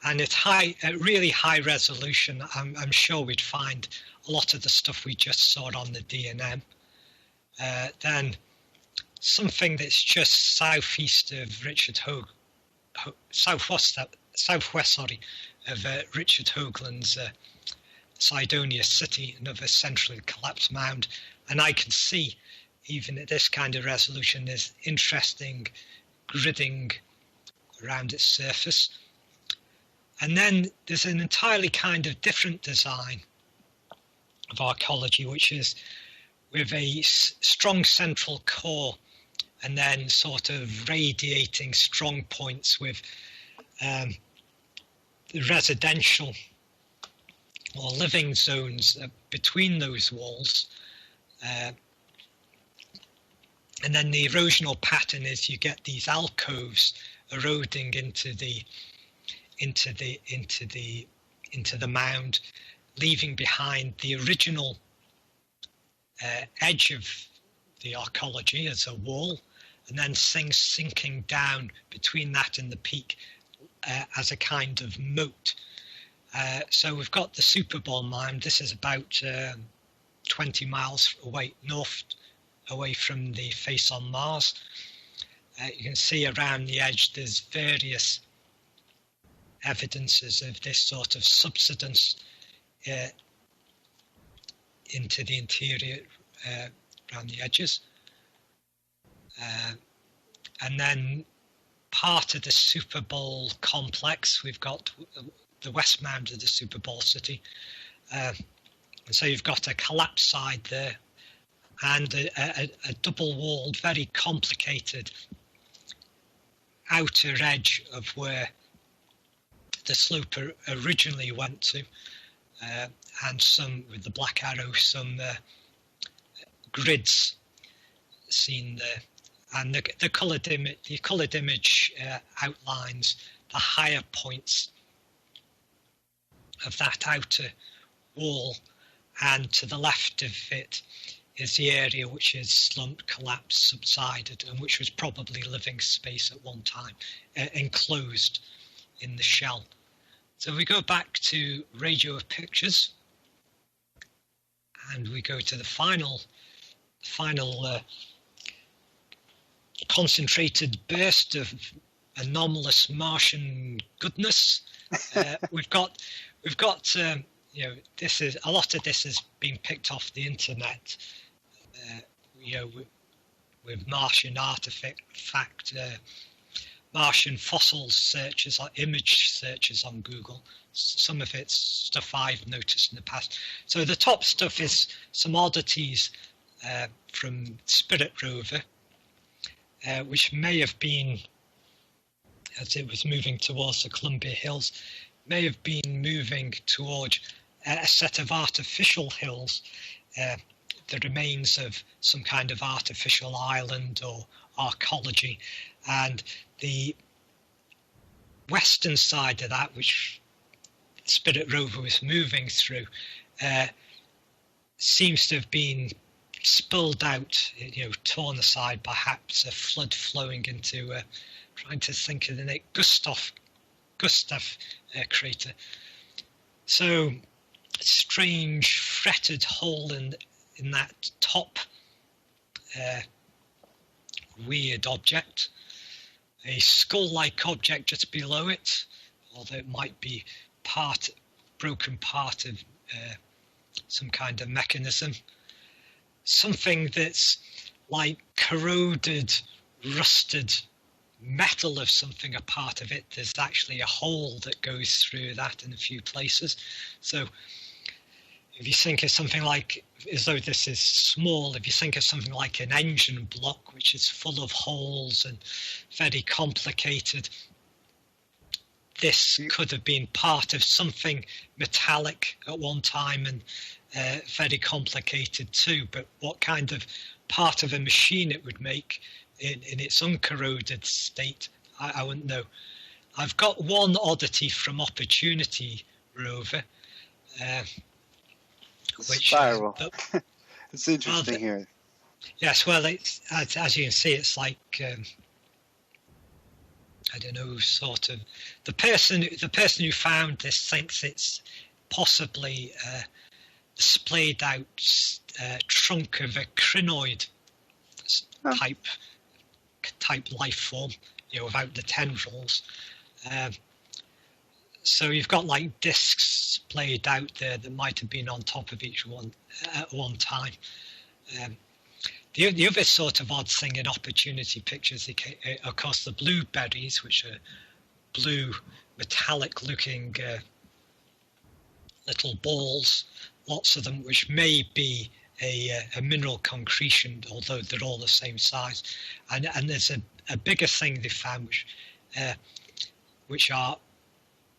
and it's at really high resolution. I'm sure we'd find a lot of the stuff we just saw on the D&M. Then something that's just southeast of southwest of Richard Hoagland's Cydonia city, another centrally collapsed mound, and I can see, even at this kind of resolution, there's interesting gridding around its surface. And then there's an entirely kind of different design of archaeology, which is with a strong central core and then sort of radiating strong points with the residential or living zones between those walls. And then the erosional pattern is you get these alcoves eroding into the mound, leaving behind the original edge of the archaeology as a wall, and then things sinking down between that and the peak as a kind of moat. So we've got the Super Bowl mound. This is about 20 miles north away from the face on Mars. You can see around the edge there's various evidences of this sort of subsidence into the interior around the edges. And then part of the Super Bowl complex, we've got the west mound of the Super Bowl city. And so you've got a collapsed side there and a double-walled, very complicated outer edge of where the slope originally went to, and some, with the black arrow, some grids seen there. And the coloured image outlines the higher points of that outer wall, and to the left of it is the area which is slumped, collapsed, subsided, and which was probably living space at one time, enclosed in the shell. So we go back to radio pictures, and we go to the final concentrated burst of anomalous Martian goodness. We've got this is a lot of this has been picked off the internet. With Martian artifact, Martian fossils searches, or image searches on Google. Some of it's stuff I've noticed in the past. So the top stuff is some oddities from Spirit rover, which may have been, as it was moving towards the Columbia Hills, may have been moving towards a set of artificial hills, the remains of some kind of artificial island or archaeology. And the western side of that, which Spirit rover was moving through, seems to have been spilled out, torn aside, perhaps a flood flowing into, trying to think of the name, Gustav crater. So, a strange fretted hole in that top weird object, a skull-like object just below it, although it might be broken part of some kind of mechanism. Something that's like corroded, rusted metal of something, a part of it. There's actually a hole that goes through that in a few places. So if you think of something like, as though this is small, if you think of something like an engine block, which is full of holes and very complicated, this could have been part of something metallic at one time and very complicated too. But what kind of part of a machine it would make in its uncorroded state, I wouldn't know. I've got one oddity from Opportunity rover, which spiral. It's interesting here. Yes, well, it's as you can see, it's like I don't know, sort of the person who found this thinks it's possibly splayed out trunk of a crinoid type life form, without the tendrils. So you've got like discs splayed out there that might have been on top of each one at one time. The other sort of odd thing in Opportunity pictures, of course, the blueberries, which are blue metallic-looking little balls, lots of them, which may be a mineral concretion, although they're all the same size. And there's a bigger thing they found, which are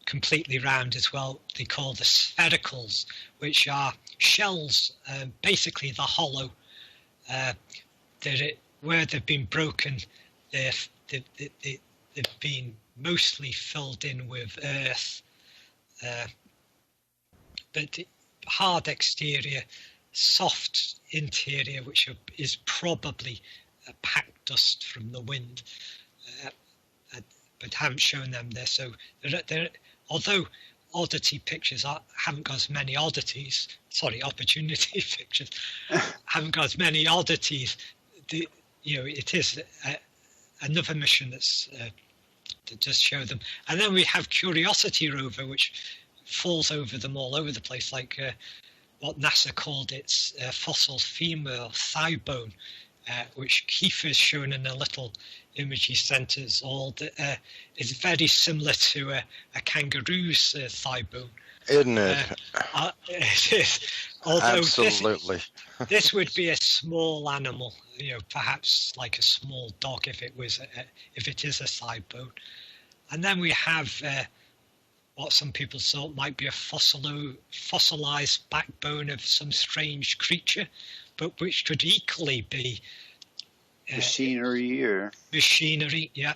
completely round as well. They call the sphericals, which are shells, basically the hollow. Where they've been broken, they've been mostly filled in with earth, but hard exterior, soft interior, which is probably packed dust from the wind, but haven't shown them there. So although oddity pictures haven't got as many oddities, Opportunity pictures haven't got as many oddities, it is another mission that's to just show them. And then we have Curiosity rover, which falls over them all over the place, like what NASA called its fossil femur thigh bone, which Keith has shown in a little image he sent us all. Is very similar to a kangaroo's thigh bone. Isn't it? It is. Although absolutely. This would be a small animal, perhaps like a small dog if it is a thigh bone. And then we have what some people thought might be a fossilized backbone of some strange creature, but which could equally be machinery. Yeah.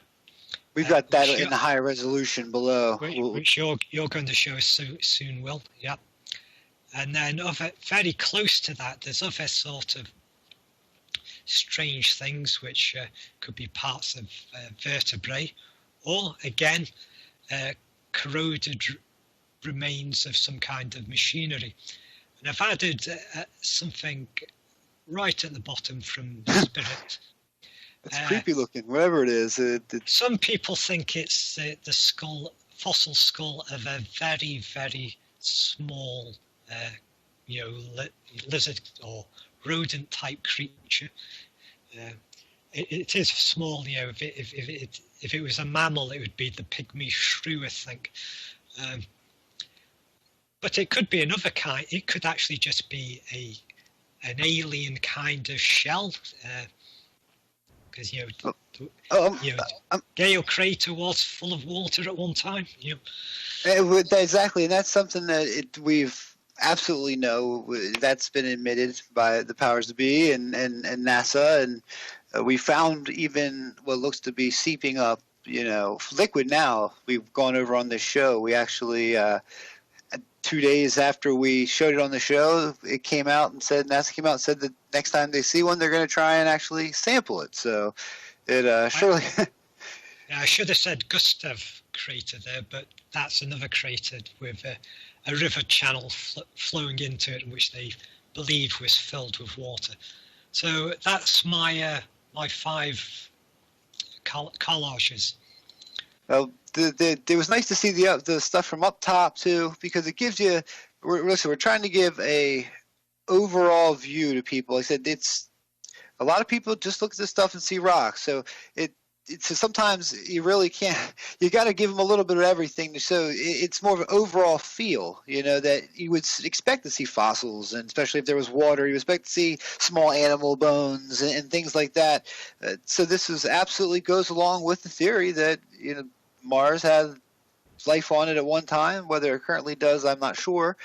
We've got that in the high resolution below. Which you're going to show us soon, Will. Yeah. And then very close to that, there's other sort of strange things which could be parts of vertebrae, or again, corroded remains of some kind of machinery. And I've added something right at the bottom from Spirit. It's creepy looking, whatever it is. Some people think it's the fossil skull of a very, very small, lizard or rodent-type creature. It is small, if it was a mammal, it would be the pygmy shrew, I think. But it could be another kind. It could actually just be an alien kind of shell. Because Gale Crater was full of water at one time. Exactly, and that's something that we've absolutely know that's been admitted by the powers to be and NASA, and we found even what looks to be seeping up, liquid. Now we've gone over on this show. We actually 2 days after we showed it on the show, it came out and said, NASA came out and said that next time they see one, they're going to try and actually sample it. So it surely. I should have said Gustav crater there, but that's another crater with a river channel flowing into it, which they believed was filled with water. So that's my 5 collages. Well, it was nice to see the stuff from up top too, because it gives you. We're trying to give a overall view to people. Like I said, it's a lot of people just look at this stuff and see rocks. So so sometimes you really can't. You got to give them a little bit of everything. So it's more of an overall feel, that you would expect to see fossils, and especially if there was water, you would expect to see small animal bones and things like that. So this absolutely goes along with the theory that Mars had life on it at one time. Whether it currently does, I'm not sure.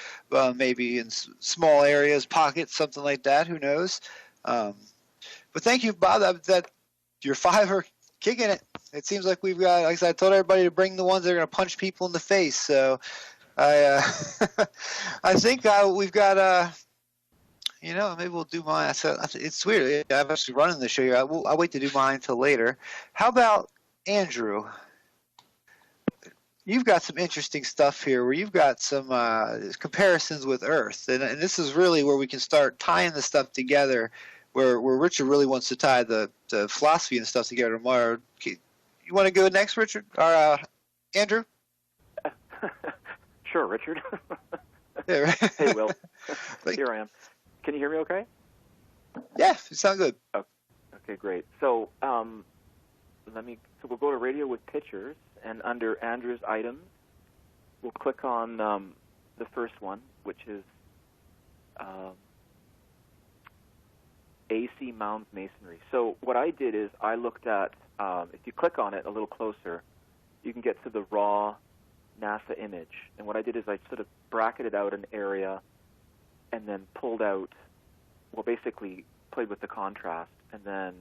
Maybe in small areas, pockets, something like that. Who knows? But thank you, Bob. your 5 are kicking it. It seems like we've got, like I said, I told everybody to bring the ones that are going to punch people in the face. So I think we've got, maybe we'll do mine. It's weird. I'm actually running the show here. I'll wait to do mine until later. How about Andrew? You've got some interesting stuff here where you've got some comparisons with Earth. And this is really where we can start tying the stuff together, where Richard really wants to tie the philosophy and stuff together tomorrow. You want to go next, Richard? Or Andrew? Sure, Richard. Yeah, right. Hey, Will. Here I am. Can you hear me okay? Yeah, you sound good. Okay, great. So we'll go to radio with pictures, and under Andrew's items, we'll click on the first one, which is AC Mounds Masonry. So what I did is I looked at, if you click on it a little closer, you can get to the raw NASA image. And what I did is I sort of bracketed out an area and then pulled out, well, basically played with the contrast. And then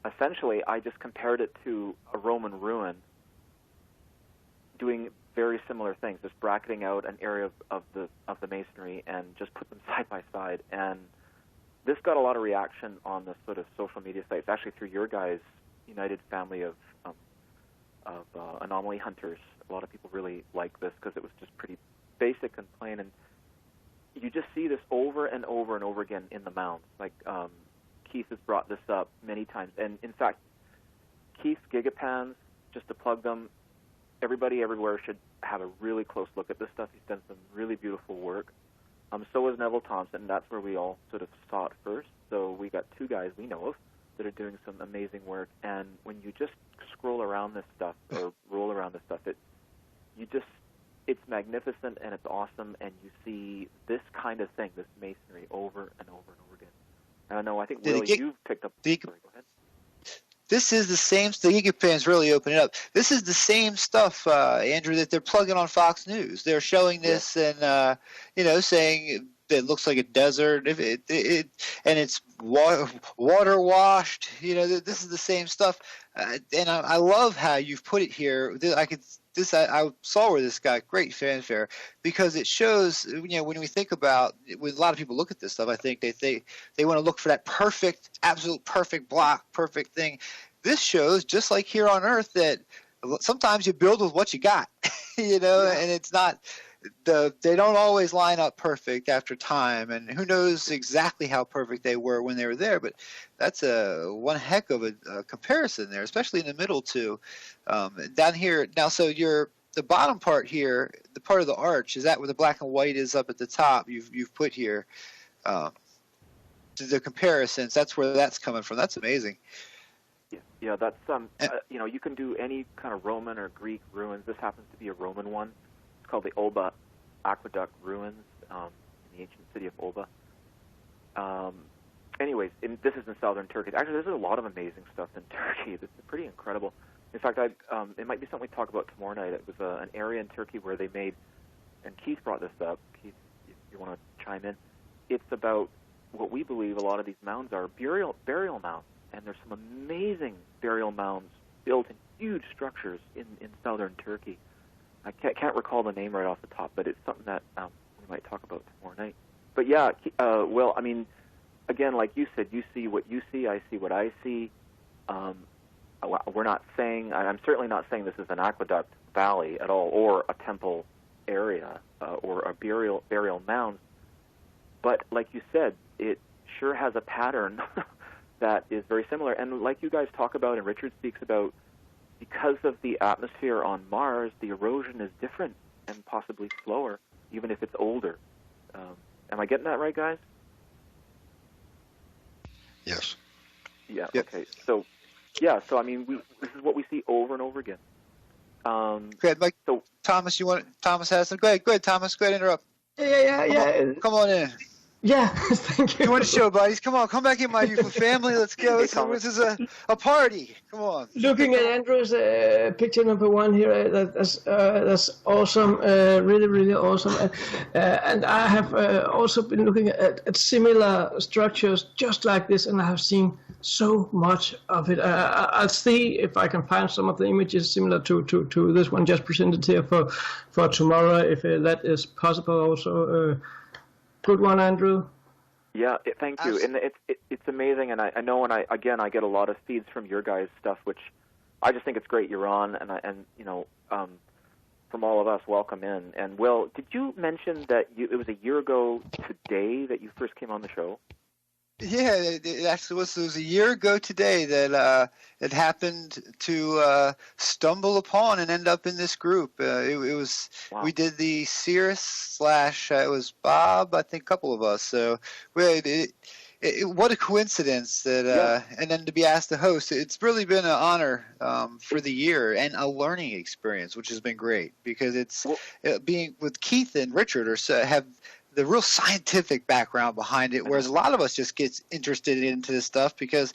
essentially I just compared it to a Roman ruin, doing very similar things, just bracketing out an area of the masonry and just put them side by side. And this got a lot of reaction on the sort of social media sites, actually through your guys' United family of anomaly hunters. A lot of people really like this because it was just pretty basic and plain, and you just see this over and over and over again in the mounds. Like Keith has brought this up many times, and in fact, Keith's Gigapans, just to plug them, everybody everywhere should have a really close look at this stuff. He's done some really beautiful work. So is Neville Thompson. That's where we all sort of saw it first. So we got 2 guys we know of that are doing some amazing work. And when you just scroll around this stuff or roll around this stuff, it's magnificent and it's awesome. And you see this kind of thing, this masonry, over and over and over again. And I know, I think, Will, you've picked up. Sorry, go ahead. This is the same. The Gigapans really open it up. This is the same stuff, Andrew, that they're plugging on Fox News. They're showing this and saying it looks like a desert. And it's water washed. This is the same stuff. And I love how you've put it here. I saw where this got great fanfare because it shows. When we think about, when a lot of people look at this stuff, I think they want to look for that perfect, absolute perfect block, perfect thing. This shows, just like here on Earth, that sometimes you build with what you got, and it's not. They don't always line up perfect after time, and who knows exactly how perfect they were when they were there. But that's one heck of a comparison there, especially in the middle too. Down here now, so the bottom part here, the part of the arch, is that where the black and white is up at the top? You've put here the comparisons. That's where that's coming from. That's amazing. Yeah, that's you can do any kind of Roman or Greek ruins. This happens to be a Roman one. It's called the Olba Aqueduct ruins in the ancient city of Olba. Anyways, this is in southern Turkey. Actually, there's a lot of amazing stuff in Turkey. This is pretty incredible. In fact, it might be something we talk about tomorrow night. It was an area in Turkey where they made, and Keith brought this up. Keith, if you want to chime in, it's about what we believe a lot of these mounds are burial mounds. And there's some amazing burial mounds built in huge structures in southern Turkey. I can't recall the name right off the top, but it's something that we might talk about tomorrow night. But yeah, Will, I mean, again, like you said, you see what you see, I see what I see. We're not saying, I'm certainly not saying this is an aqueduct valley at all, or a temple area, or a burial mound. But like you said, it sure has a pattern that is very similar. And like you guys talk about and Richard speaks about, because of the atmosphere on Mars, the erosion is different and possibly slower, even if it's older. Am I getting that right, guys? Yes. Yeah, yep. Okay. So I mean, this is what we see over and over again. Go ahead, Mike. So Thomas, Thomas has some. Go ahead, Thomas. Go ahead, interrupt. Yeah. Come on in. Yeah, thank you. Come on the show, buddies. Come on back in, my UFAH family. Let's go. This is a party. Come on. Looking at Andrew's picture number 1 here, that's awesome. Really, really awesome. And I have also been looking at similar structures just like this, and I have seen so much of it. I'll see if I can find some of the images similar to this one just presented here for tomorrow, if that is possible also. Good one, Andrew. Yeah, thank you. And it's amazing, and I know when I get a lot of feeds from your guys' stuff, which I just think it's great you're on, and from all of us, welcome in. And Will, did you mention that it was a year ago today that you first came on the show? Yeah, it actually was. It was a year ago today that it happened to stumble upon and end up in this group. It was wow. We did the Cirrus / it was Bob, I think, a couple of us. So what a coincidence that and then to be asked to host. It's really been an honor for the year and a learning experience, which has been great because it's being with Keith and Richard have the real scientific background behind it, whereas a lot of us just get interested into this stuff because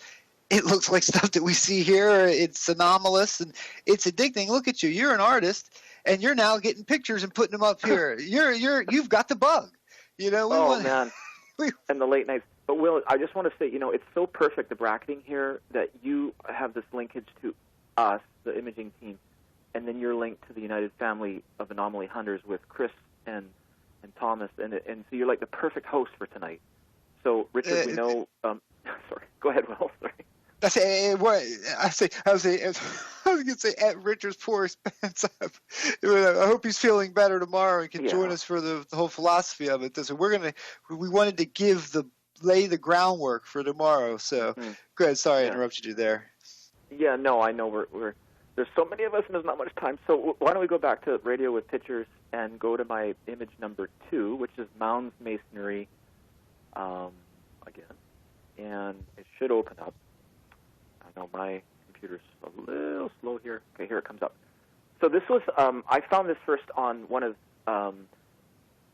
it looks like stuff that we see here. It's anomalous and it's addicting. Look at you. You're an artist and you're now getting pictures and putting them up here. You've got the bug. Man. And the late nights. But Will, I just want to say, it's so perfect, the bracketing here, that you have this linkage to us, the imaging team, and then you're linked to the United Family of Anomaly Hunters with Chris and Thomas, and so you're like the perfect host for tonight. So, Richard, we know. Sorry, go ahead, Will. Sorry. I was going to say at Richard's poor expense. I hope he's feeling better tomorrow and can join us for the whole philosophy of it. So we wanted to lay the groundwork for tomorrow. So, go ahead. Sorry, I interrupted you there. Yeah, no, I know we're there's so many of us and there's not much time. So why don't we go back to Radio with Pictures and go to my image number 2, which is Mounds Masonry, again, and it should open up. I know my computer's a little slow here. Okay, here it comes up. So this was, I found this first on one of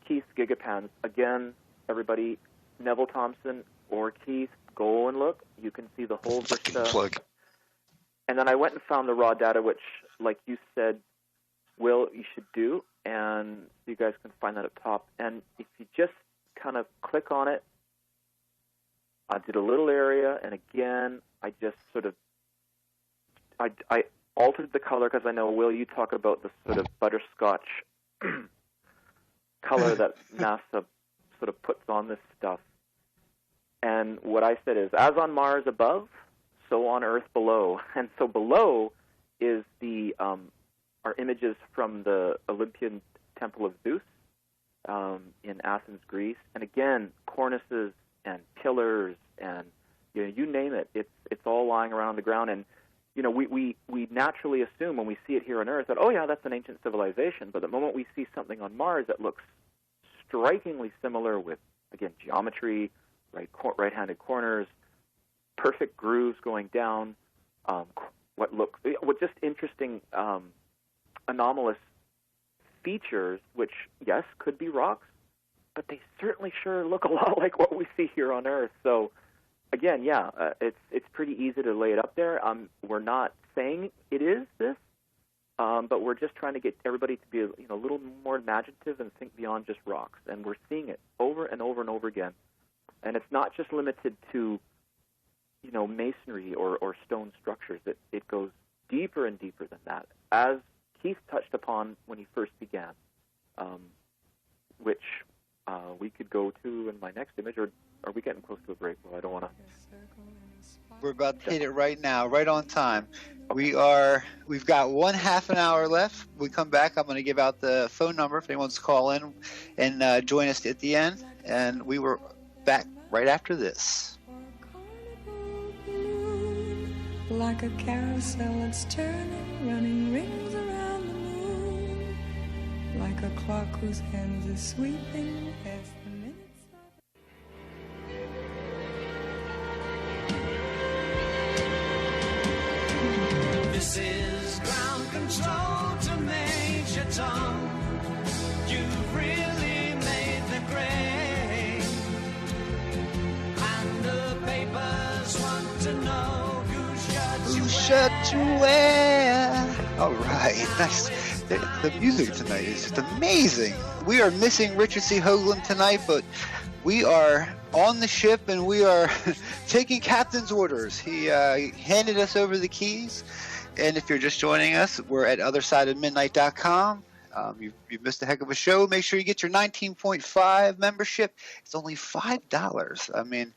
Keith's Gigapans. Again, everybody, Neville Thompson or Keith, go and look. You can see the whole vista. Plug. And then I went and found the raw data, which, like you said, Will, you should do, and you guys can find that up top. And if you just kind of click on it, I did a little area, and again, I just sort of, I altered the color because I know, Will, you talk about the sort of butterscotch color that NASA sort of puts on this stuff. And what I said is, as on Mars above, so on Earth below. And so below is our images from the Olympian Temple of Zeus in Athens, Greece. And again, cornices and pillars and you name it. It's all lying around the ground. And we naturally assume when we see it here on Earth that, oh yeah, that's an ancient civilization. But the moment we see something on Mars that looks strikingly similar with, again, geometry, right-handed corners, perfect grooves going down, what just interesting anomalous features, which, yes, could be rocks, but they certainly sure look a lot like what we see here on Earth. So, again, it's pretty easy to lay it up there. We're not saying it is this, but we're just trying to get everybody to be a little more imaginative and think beyond just rocks. And we're seeing it over and over and over again. And it's not just limited to masonry or stone structures. It goes deeper and deeper than that, as Keith touched upon when he first began, which we could go to in my next image. Or are we getting close to a break? Well, I don't want to. We're about to hit it right now, right on time. We've got 1/2 an hour left. When we come back, I'm going to give out the phone number if anyone wants to call in and join us at the end. And we were back right after this. Like a carousel that's turning, running rings around the moon. Like a clock whose hands are sweeping as the minutes are. This is ground control to Major Tom. You've really made the grade. And the papers want to know who shut you wear. All right, nice. The music tonight is just amazing. We are missing Richard C. Hoagland tonight, but we are on the ship and we are taking captain's orders. He handed us over the keys. And if you're just joining us, we're at othersideofmidnight.com. You've missed a heck of a show. Make sure you get your 19.5 membership. It's only $5. I mean,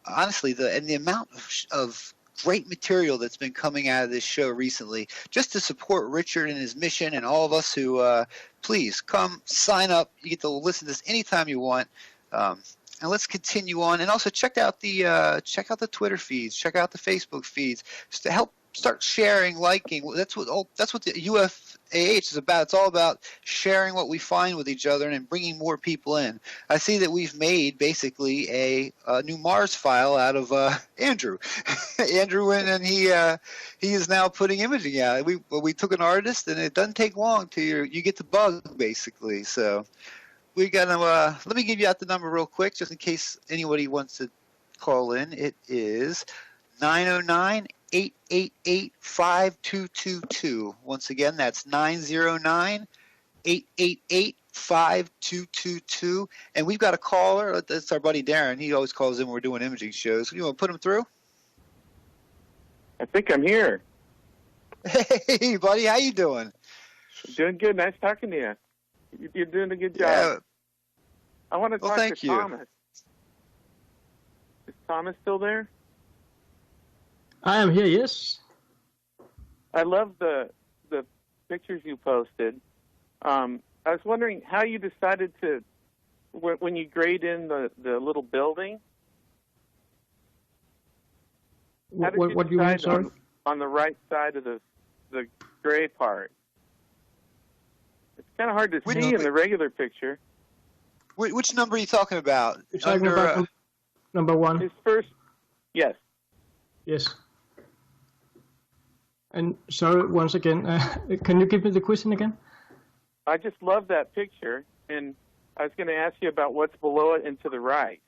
honestly, the amount of great material that's been coming out of this show recently, just to support Richard and his mission and all of us who, please come sign up. You get to listen to this anytime you want. And let's continue on. And also check out the Twitter feeds, check out the Facebook feeds, just to help start sharing, liking. That's what the UFAH is about. It's all about sharing what we find with each other and bringing more people in. I see that we've made basically a new Mars file out of Andrew. Andrew went and he is now putting imaging out. We took an artist, and it doesn't take long till you get the bug basically. So we got to let me give you out the number real quick, just in case anybody wants to call in. It is 909-888-5222. Once again, that's 909-888-5222. And we've got a caller. That's our buddy Darren. He always calls in when we're doing imaging shows. You want to put him through? I think I'm here. Hey, buddy. How you doing? Doing good. Nice talking to you. You're doing a good job. Yeah. I want to talk to thank you. Thomas. Is Thomas still there? I am here, yes. I love the pictures you posted. I was wondering how you decided to, when you grade in the little building. What do you mean, sorry? On the right side of the gray part. It's kind of hard to see in the regular picture. Which number are you talking about? You're talking about number one. His first, yes. Yes. And sorry, once again, can you give me the question again? I just love that picture, and I was going to ask you about what's below it and to the right.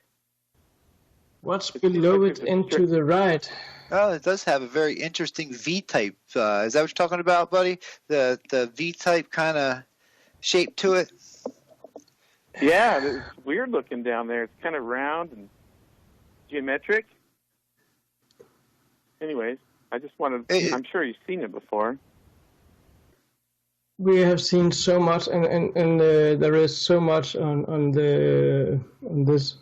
What's below it and to the right? Oh, it does have a very interesting V-type. Is that what you're talking about, buddy? The V-type kind of shape to it? Yeah, it's weird looking down there. It's kind of round and geometric. Anyways, I just wanted, I'm sure you've seen it before. We have seen so much, and there is so much on this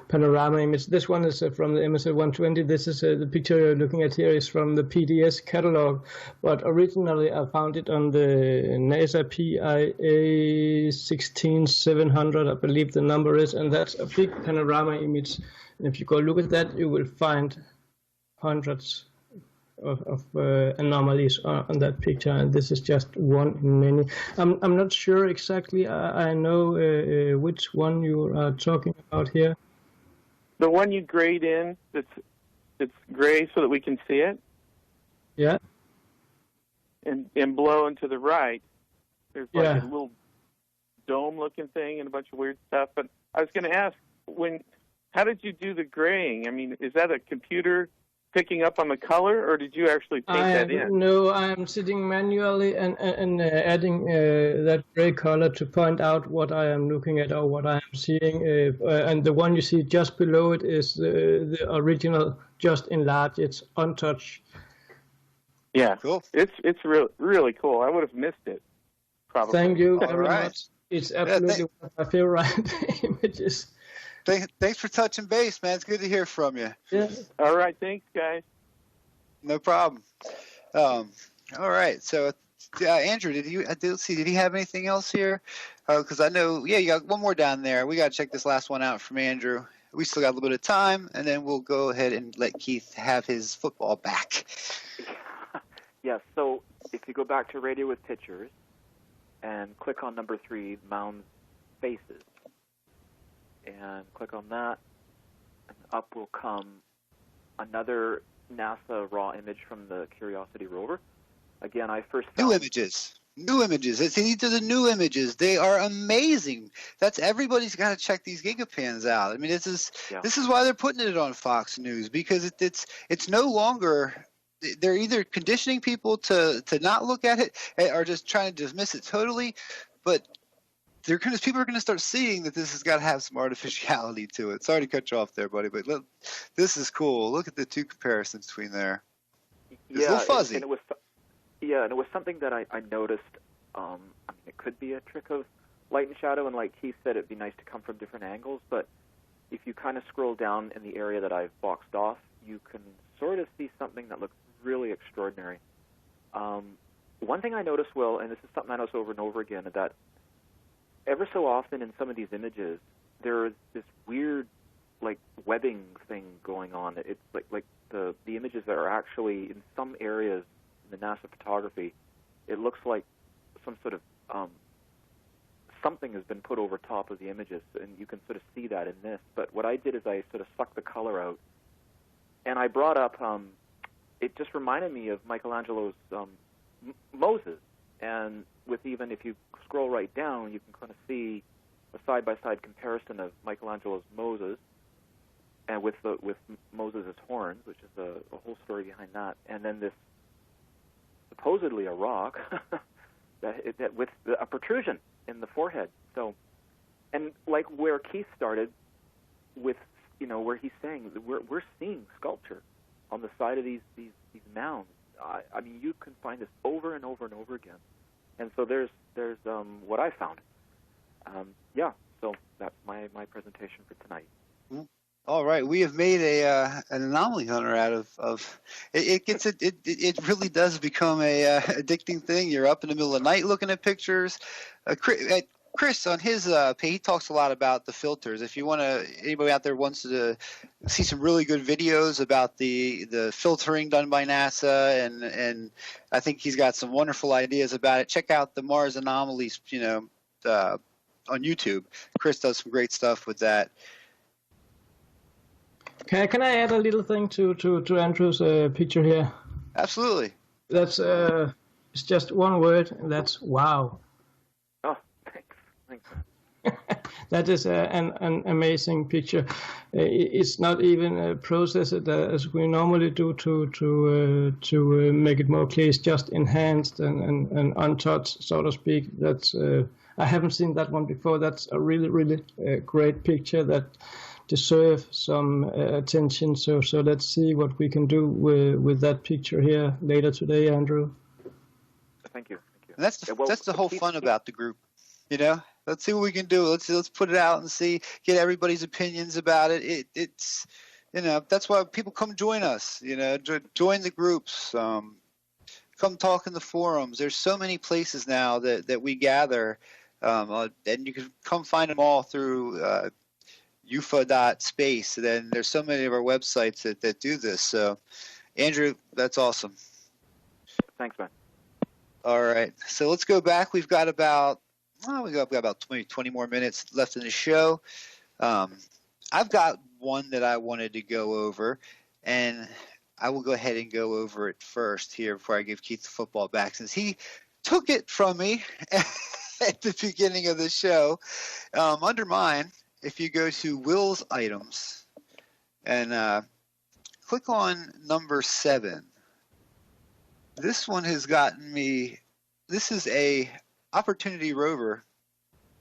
panorama image. This one is from the MSL 120. This is the picture you're looking at here is from the PDS catalog, but originally I found it on the NASA PIA 16700, I believe the number is, and that's a big panorama image. And if you go look at that, you will find hundreds of anomalies on that picture, and this is just one in many. I'm not sure exactly. I know which one you are talking about here. The one you grade in, it's gray so that we can see it. Yeah. And below and to the right, there's like a little dome-looking thing and a bunch of weird stuff. But I was going to ask, how did you do the graying? I mean, is that a computer picking up on the color, or did you actually paint that in? No, I'm sitting manually and adding that gray color to point out what I am looking at or what I am seeing. And the one you see just below it is the original, just enlarged. It's untouched. Yeah, cool. It's really cool. I would have missed it, probably. Thank you very much. It's absolutely one of my favorite images. Thanks for touching base, man. It's good to hear from you. Yeah. All right. Thanks, guys. No problem. All right. So, Andrew, did he have anything else here? Because I know, you got one more down there. We got to check this last one out from Andrew. We still got a little bit of time, and then we'll go ahead and let Keith have his football back. Yes. So, if you go back to Radio with Pictures and click on number 3, Mound's Faces, and click on that, and up will come another NASA raw image from the Curiosity rover. Again, I first found... New images. These are the new images. They are amazing. Everybody's got to check these gigapans out. I mean, this is why they're putting it on Fox News, because it's no longer... They're either conditioning people to not look at it or just trying to dismiss it totally, but people are going to start seeing that this has got to have some artificiality to it. Sorry to cut you off there, buddy, but look, this is cool. Look at the two comparisons between there. It's a little fuzzy. And it was something that I noticed. I mean, it could be a trick of light and shadow, and like Keith said, it'd be nice to come from different angles, but if you kind of scroll down in the area that I've boxed off, you can sort of see something that looks really extraordinary. One thing I noticed, Will, and this is something I notice over and over again, is that ever so often in some of these images, there is this weird, like, webbing thing going on. It's like the images that are actually in some areas in the NASA photography, it looks like some sort of something has been put over top of the images, and you can sort of see that in this. But what I did is I sort of sucked the color out, and I brought up, it just reminded me of Michelangelo's Moses, and with even if you scroll right down, you can kind of see a side-by-side comparison of Michelangelo's Moses, and with Moses' horns, which is a whole story behind that, and then this supposedly a rock that with a protrusion in the forehead. So, and like where Keith started with, where he's saying that we're seeing sculpture on the side of these mounds. I mean, you can find this over and over and over again. And so there's what I found. So that's my presentation for tonight. All right, we have made an anomaly hunter out of it really does become a addicting thing. You're up in the middle of the night looking at pictures. Chris on his page, he talks a lot about the filters. If you anybody out there wants to see some really good videos about the filtering done by NASA, and I think he's got some wonderful ideas about it. Check out the Mars Anomalies, on YouTube. Chris does some great stuff with that. Can I add a little thing to Andrew's picture here? Absolutely. That's it's just one word, and that's wow. Oh, thanks. That is an amazing picture. It's not even processed as we normally do to make it more clear. It's just enhanced and untouched, so to speak. That's I haven't seen that one before. That's a really great picture that deserve some attention. So let's see what we can do with that picture here later today, Andrew. Thank you. And that's the whole fun about the group. Let's see what we can do. Let's put it out and see, get everybody's opinions about it. It's that's why people come join us. Join the groups. Come talk in the forums. There's so many places now that we gather, and you can come find them all through UFAH.space. Then there's so many of our websites that do this. So, Andrew, that's awesome. Thanks, man. All right. So let's go back. We've got about 20 more minutes left in the show. I've got one that I wanted to go over, and I will go ahead and go over it first here before I give Keith the football back, since he took it from me at the beginning of the show. Under mine, if you go to Will's items and click on number 7, this one has gotten me. This is a Opportunity rover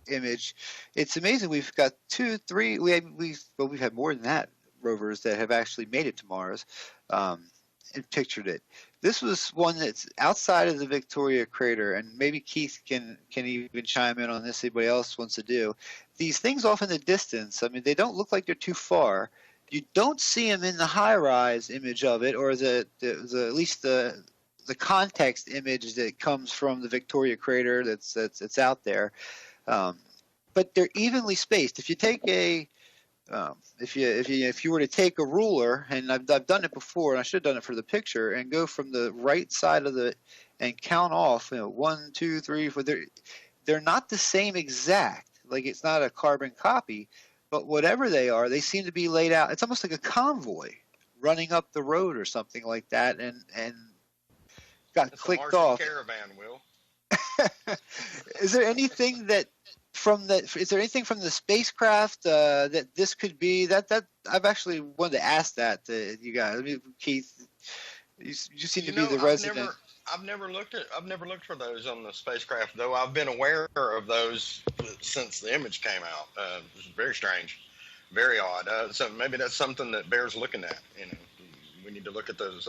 image. It's amazing. We've got 2, 3. We've had more than that rovers that have actually made it to Mars and pictured it. This was one that's outside of the Victoria crater, and maybe Keith can even chime in on this. Anybody else wants to do these things off in the distance? I mean, they don't look like they're too far. You don't see them in the high-rise image of it, or at least the context image that comes from the Victoria crater that's out there, but they're evenly spaced. If you take if you were to take a ruler, and I've done it before, and I should have done it for the picture, and go from the right side of and count off, 1, 2, 3, 4. They're not the same exact. Like, it's not a carbon copy, but whatever they are, they seem to be laid out. It's almost like a convoy running up the road or something like that, and got clicked off. Caravan, Will. Is there anything from the spacecraft that this could be? That I've actually wanted to ask that to you guys. I mean, Keith, you seem to be the resident. I've never looked for those on the spacecraft, though. I've been aware of those since the image came out. It's very strange, very odd. So maybe that's something that bears looking at. We need to look at those.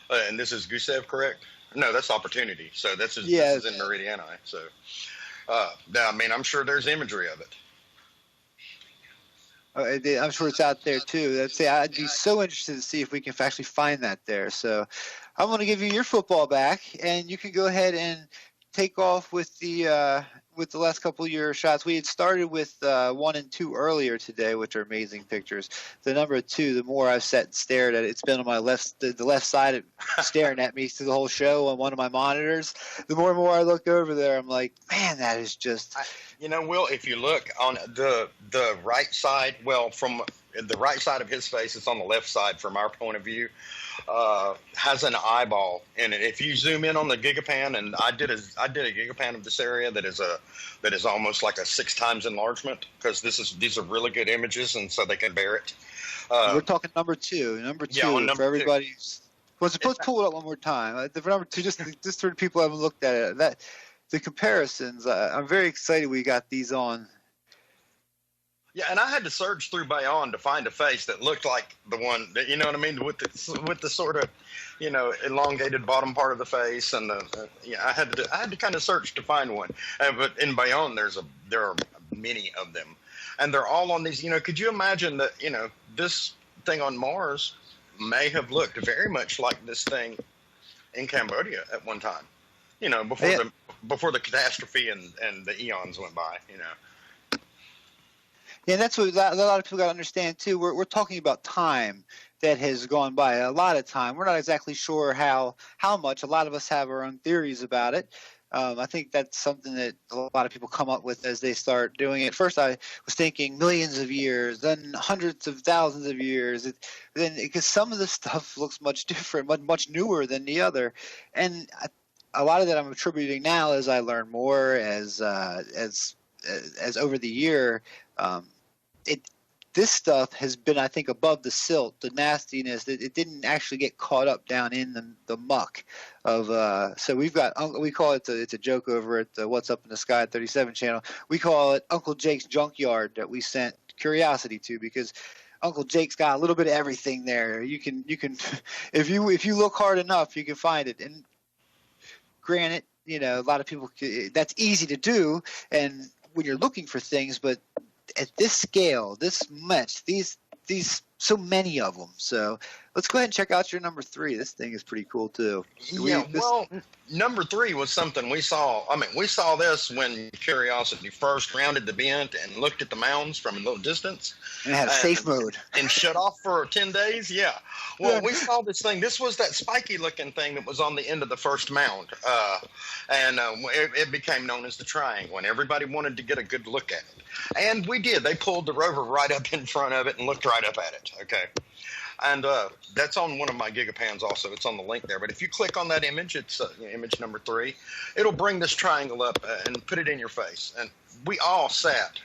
And this is Gusev, correct? No, that's Opportunity. So this is in Meridiani. So, I mean, I'm sure there's imagery of it. I'm sure it's out there too. I'd be so interested to see if we can actually find that there. So I'm going to give you your football back, and you can go ahead and take off with the last couple of your shots. We had started with 1 and 2 earlier today, which are amazing pictures. The number 2, the more I've sat and stared at it, it's been on my the left side staring at me through the whole show on one of my monitors. The more and more I look over there, I'm like, man, that is just... Will, if you look on the right side, from the right side of his face, it's on the left side from our point of view, has an eyeball in it. If you zoom in on the gigapan, and I did a gigapan of this area that is almost like a 6 times enlargement, because these are really good images, and so they can bear it. We're talking number 2. Number 2 for everybody. Let's pull it up one more time. For number 2, just for people who haven't looked at it, the comparisons. I'm very excited we got these on. Yeah, and I had to search through Bayonne to find a face that looked like the one that, you know what I mean, with the sort of, elongated bottom part of the face, and I had to kind of search to find one. But in Bayonne, there are many of them, and they're all on these. Could you imagine that? This thing on Mars may have looked very much like this thing in Cambodia at one time. Before the catastrophe and the eons went by. Yeah, that's what a lot of people got to understand too. We're talking about time that has gone by, a lot of time. We're not exactly sure how much. A lot of us have our own theories about it. I think that's something that a lot of people come up with as they start doing it. First, I was thinking millions of years, then hundreds of thousands of years. Because some of the stuff looks much different, much newer than the other, and a lot of that I'm attributing now as I learn more, as over the year. This stuff has been, I think, above the silt, the nastiness. It didn't actually get caught up down in the muck of. So we call it. It's a joke over at the What's Up in the Sky 37 channel. We call it Uncle Jake's junkyard that we sent Curiosity to, because Uncle Jake's got a little bit of everything there. You can if you look hard enough, you can find it. And granted, a lot of people, that's easy to do, and when you're looking for things, but at this scale, this much, these so many of them. So let's go ahead and check out your number 3. This thing is pretty cool too. Number 3 was something we saw. I mean, we saw this when Curiosity first rounded the bend and looked at the mounds from a little distance. And it had a safe mode. And shut off for 10 days. Yeah. Well, we saw this thing. This was that spiky looking thing that was on the end of the first mound. It became known as the triangle, and everybody wanted to get a good look at it. And we did. They pulled the rover right up in front of it and looked right up at it. Okay. And that's on one of my gigapans also. It's on the link there. But if you click on that image, it's image number 3. It'll bring this triangle up and put it in your face. And we all sat.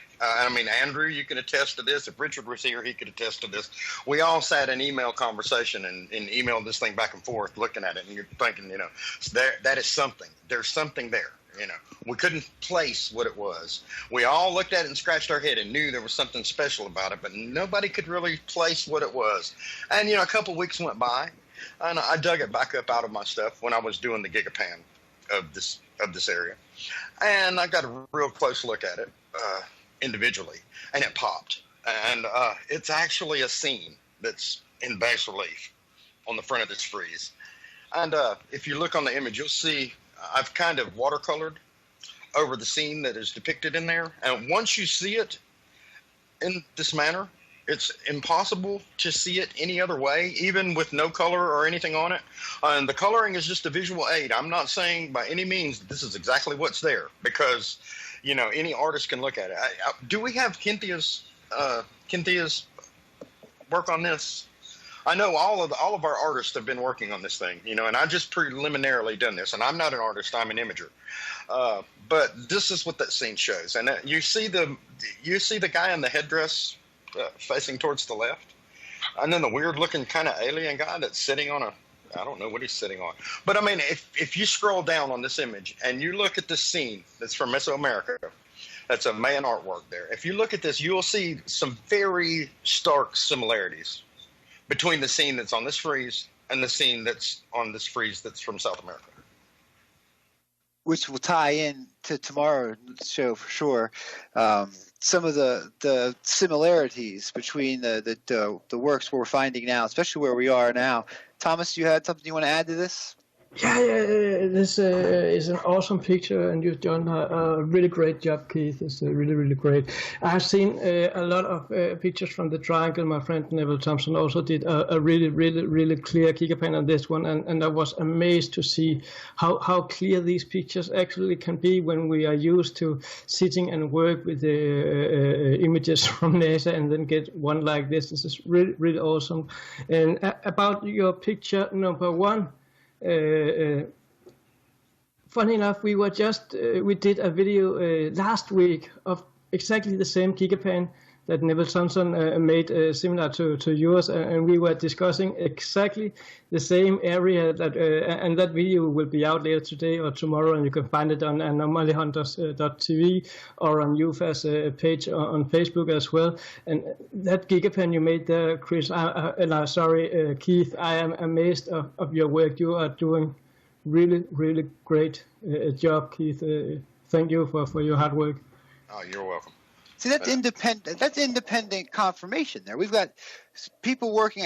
Andrew, you can attest to this. If Richard was here, he could attest to this. We all sat in email conversation and emailed this thing back and forth looking at it. And you're thinking, that is something. There's something there. We couldn't place what it was. We all looked at it and scratched our head and knew there was something special about it, but nobody could really place what it was. And, a couple weeks went by, and I dug it back up out of my stuff when I was doing the gigapan of this area. And I got a real close look at it individually, and it popped. And it's actually a scene that's in bas relief on the front of this frieze. And if you look on the image, you'll see I've kind of watercolored over the scene that is depicted in there. And once you see it in this manner, it's impossible to see it any other way, even with no color or anything on it. And the coloring is just a visual aid. I'm not saying by any means this is exactly what's there, because, any artist can look at it. Do we have Cynthia's work on this? I know all of our artists have been working on this thing, and I just preliminarily done this, and I'm not an artist, I'm an imager. But this is what that scene shows. And you see the guy in the headdress facing towards the left, and then the weird looking kind of alien guy that's sitting on I don't know what he's sitting on. But I mean, if you scroll down on this image and you look at the scene that's from Mesoamerica, that's a Mayan artwork there. If you look at this, you'll see some very stark similarities between the scene that's on this frieze and the scene that's on this frieze that's from South America. Which will tie in to tomorrow's show for sure. Some of the similarities between the works we're finding now, especially where we are now. Thomas, you had something you want to add to this? Yeah, this is an awesome picture, and you've done a really great job, Keith. It's really, really great. I've seen a lot of pictures from the triangle. My friend Neville Thompson also did a really, really, really clear gigapan on this one, and I was amazed to see how clear these pictures actually can be when we are used to sitting and work with the images from NASA and then get one like this. This is really, really awesome. And about your picture number one, funny enough, we did a video last week of exactly the same gigapan that Neville Thompson made similar to yours, and we were discussing exactly the same area and that video will be out later today or tomorrow, and you can find it on anomalyhunters.tv or on UFAH's page on Facebook as well. And that gigapan you made there, Chris, Keith, I am amazed of your work. You are doing really, really great job, Keith. Thank you for your hard work. Oh, you're welcome. See, that's independent. That's independent confirmation. There, we've got people working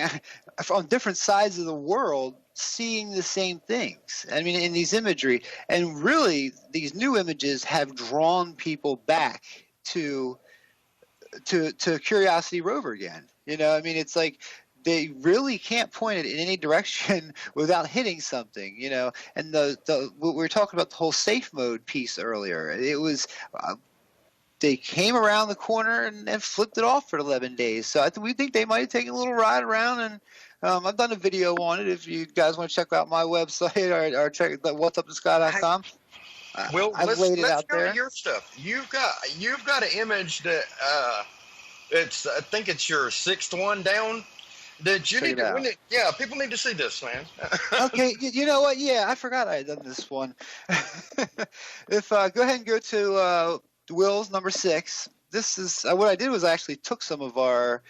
on different sides of the world, seeing the same things. I mean, in these imagery, and really, these new images have drawn people back to Curiosity rover again. You know, I mean, it's like they really can't point it in any direction without hitting something. You know, and we were talking about the whole safe mode piece earlier. It was. They came around the corner and flipped it off for 11 days. So we think they might have taken a little ride around, and I've done a video on it. If you guys want to check out my website or check whatsupthesky.com. Well, I've laid it out there. To your stuff. You've got an image that I think it's your sixth one down. That you need to, people need to see this, man. Okay, you know what? Yeah, I forgot I had done this one. If go ahead and go to Will's number 6. This is what I did was I actually took some of our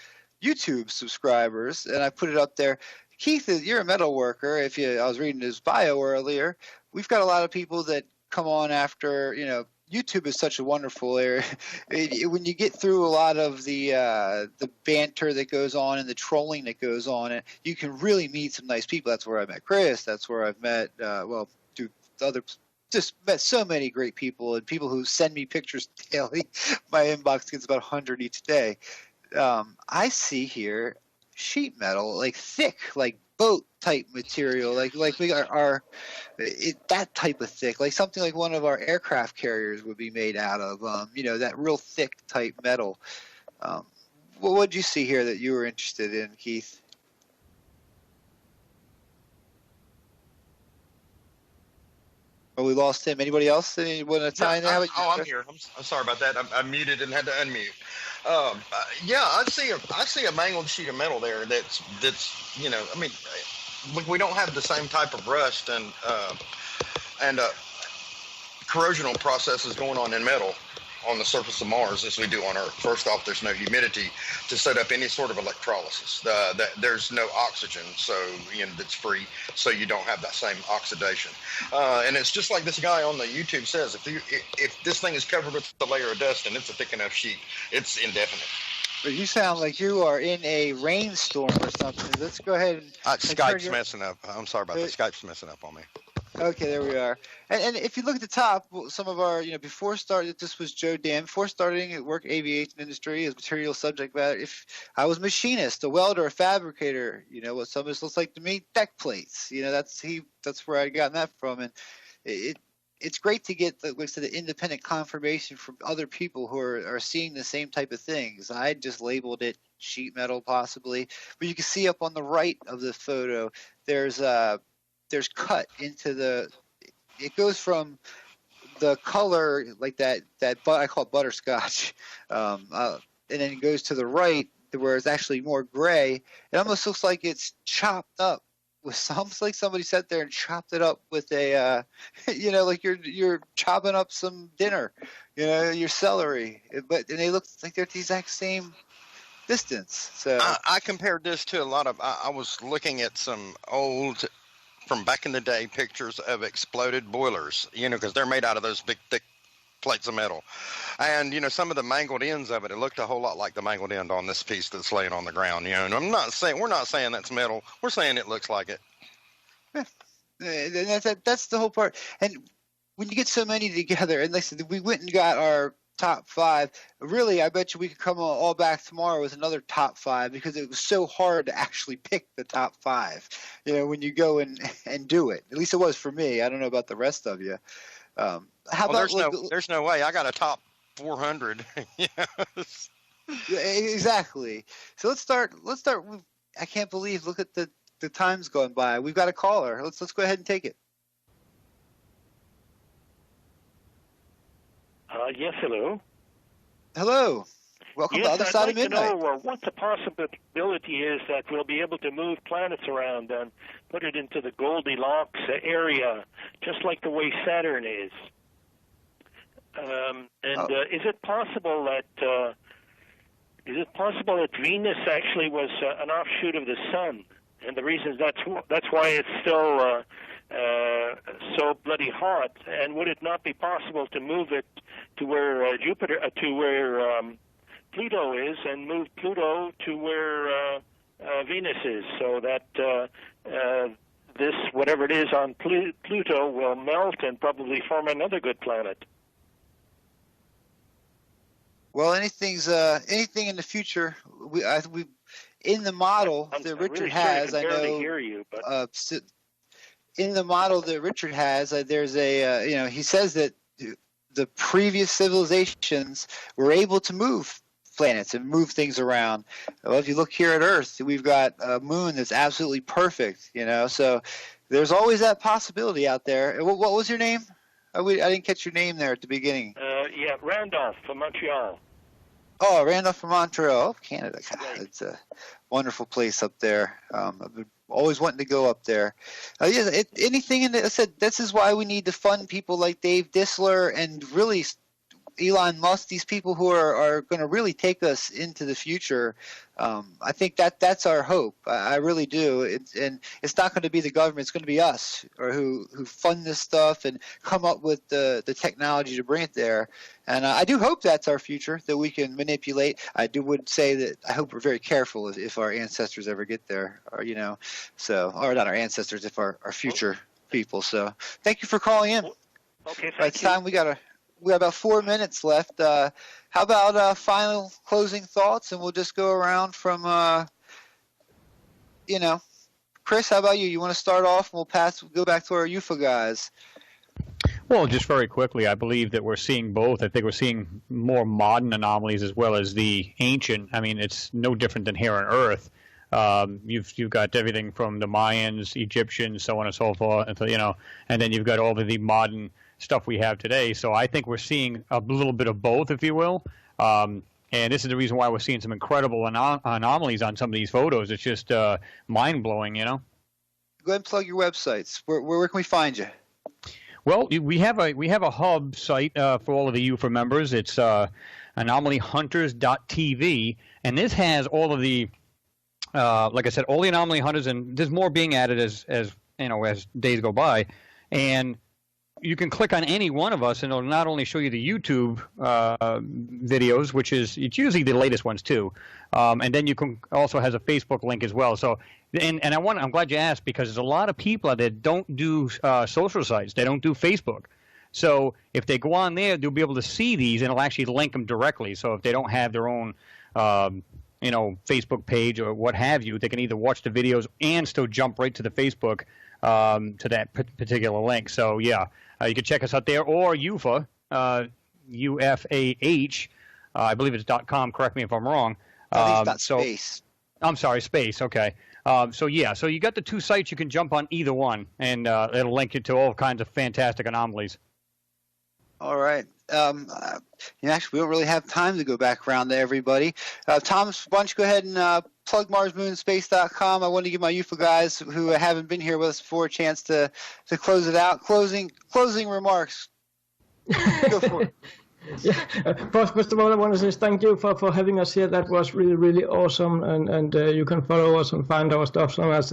YouTube subscribers and I put it up there. Keith, you're a metal worker. I was reading his bio earlier. We've got a lot of people that come on after, you know, YouTube is such a wonderful area. When you get through a lot of the banter that goes on and the trolling that goes on, you can really meet some nice people. That's where I met Chris. That's where I've met, just met so many great people and people who send me pictures daily. My inbox gets about 100 each day. I see here sheet metal, like thick, like boat type material, like we are that type of thick, like something like one of our aircraft carriers would be made out of. That real thick type metal. What did you see here that you were interested in, Keith? Oh, we lost him. Anybody else? Anyone at a time? I'm here. I'm sorry about that. I muted and had to unmute. I see a mangled sheet of metal there. That's I mean, we don't have the same type of rust and corrosional processes going on in metal on the surface of Mars as we do on Earth. First off, there's no humidity to set up any sort of electrolysis. There's no oxygen, so that's free, so you don't have that same oxidation. And it's just like this guy on the YouTube says: if this thing is covered with a layer of dust and it's a thick enough sheet, it's indefinite. But you sound like you are in a rainstorm or something. Let's go ahead and Skype's messing up. I'm sorry about that. Skype's messing up on me. Okay, there we are. And if you look at the top, some of our, before starting, this was Joe Dan. Before starting at work aviation industry as material subject matter, if I was a machinist, a welder, a fabricator, what some of this looks like to me, deck plates. That's where I'd gotten that from. And it's great to get the independent confirmation from other people who are seeing the same type of things. I just labeled it sheet metal possibly, but you can see up on the right of the photo, there's cut into it goes from the color like that I call it butterscotch, and then it goes to the right where it's actually more gray. It almost looks like it's chopped up was almost like somebody sat there and chopped it up with a, like you're chopping up some dinner, your celery. And they look like they're the exact same distance. So I compared this to a lot of. I was looking at some old, from back in the day, pictures of exploded boilers. Because they're made out of those big, thick plates of metal, and some of the mangled ends of it. It looked a whole lot like the mangled end on this piece that's laying on the ground. And we're not saying that's metal. We're saying it looks like it. Yeah. That's the whole part. And when you get so many together, and like I said, we went and got our top 5. Really, I bet you we could come all back tomorrow with another top 5, because it was so hard to actually pick the top 5. When you go and do it. At least it was for me. I don't know about the rest of you. There's no way. I got a top 400. Yes. Exactly. So let's start. I can't believe. Look at the time's going by. We've got a caller. Let's go ahead and take it. Yes, hello. Hello. Welcome to the other side of midnight. I'd like to know what the possibility is that we'll be able to move planets around and put it into the Goldilocks area, just like the way Saturn is. Is it possible that Venus actually was an offshoot of the Sun, and the reason that's why it's still so bloody hot? And would it not be possible to move it to where Pluto is, and move Pluto to where Venus is, so that this, whatever it is on Pluto, will melt and probably form another good planet? Well, anything in the future, we in the model that Richard has, I know. Hear you, but in the model that Richard has, there's a he says that the previous civilizations were able to move planets and move things around. Well, if you look here at Earth, we've got a moon that's absolutely perfect. So there's always that possibility out there. What was your name? I didn't catch your name there at the beginning. Yeah, Randolph from Montreal. Oh, Randolph from Montreal, Canada. God, it's a wonderful place up there. I've been always wanting to go up there. Anything in I said this is why we need to fund people like Dave Dissler and really Elon Musk, these people who are going to really take us into the future. I think that's our hope. I really do. And it's not going to be the government. It's going to be us, or who fund this stuff and come up with the technology to bring it there. And I do hope that's our future, that we can manipulate. Would say that I hope we're very careful if our ancestors ever get there, or not our ancestors, if our future people. So thank you for calling in. Okay, By the time we got about 4 minutes left. How about final closing thoughts, and we'll just go around from, Chris, how about you? You want to start off, and we'll go back to our UFA guys. Well, just very quickly, I believe that we're seeing both. I think we're seeing more modern anomalies as well as the ancient. I mean, it's no different than here on Earth. You've got everything from the Mayans, Egyptians, so on and so forth, and then you've got all of the modern stuff we have today. So I think we're seeing a little bit of both, if you will. And this is the reason why we're seeing some incredible anomalies on some of these photos. It's just mind-blowing, Go ahead and plug your websites. Where can we find you? Well, we have a hub site for all of the UFA members. It's anomalyhunters.tv, and this has all of the, like I said, all the anomaly hunters, and there's more being added as days go by. And you can click on any one of us, and it'll not only show you the YouTube videos, it's usually the latest ones too, and then you can also has a Facebook link as well. So, I'm glad you asked, because there's a lot of people that don't do social sites. They don't do Facebook. So if they go on there, they'll be able to see these, and it'll actually link them directly. So if they don't have their own Facebook page or what have you, they can either watch the videos and still jump right to the Facebook to that particular link. So yeah. You can check us out there, or UFAH, UFAH, I believe it's .com. Correct me if I'm wrong. Space. I'm sorry, space. Okay. So you got the two sites. You can jump on either one, and it'll link you to all kinds of fantastic anomalies. All right. Actually, we don't really have time to go back around to everybody. Thomas, why don't you go ahead and plug MarsMoonSpace.com. I want to give my UFA guys who haven't been here with us before a chance to close it out. Closing remarks. Go for it. First of all, I want to say thank you for having us here. That was really, really awesome. And you can follow us and find our stuff, as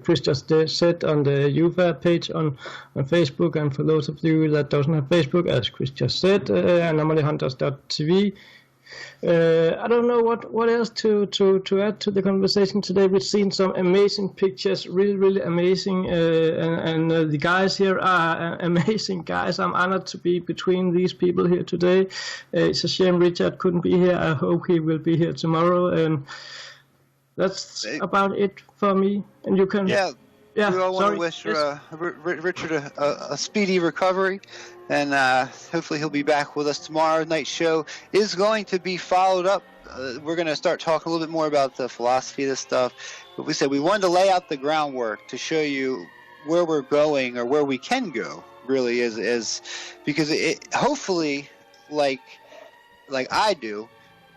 Chris just said, on the UFAH page on Facebook. And for those of you that doesn't have Facebook, as Chris just said, anomalyhunters.tv. I don't know what else to add to the conversation today. We've seen some amazing pictures, really, really amazing, and the guys here are amazing guys. I'm honored to be between these people here today. It's a shame Richard couldn't be here. I hope he will be here tomorrow, and that's about it for me. And you can... Yeah, we all want to wish Richard a speedy recovery, and hopefully he'll be back with us tomorrow. Night's show is going to be followed up. We're going to start talking a little bit more about the philosophy of this stuff. But we said we wanted to lay out the groundwork to show you where we're going, or where we can go, really, is because hopefully, like I do,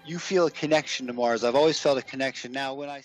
you feel a connection to Mars. I've always felt a connection. Now, when I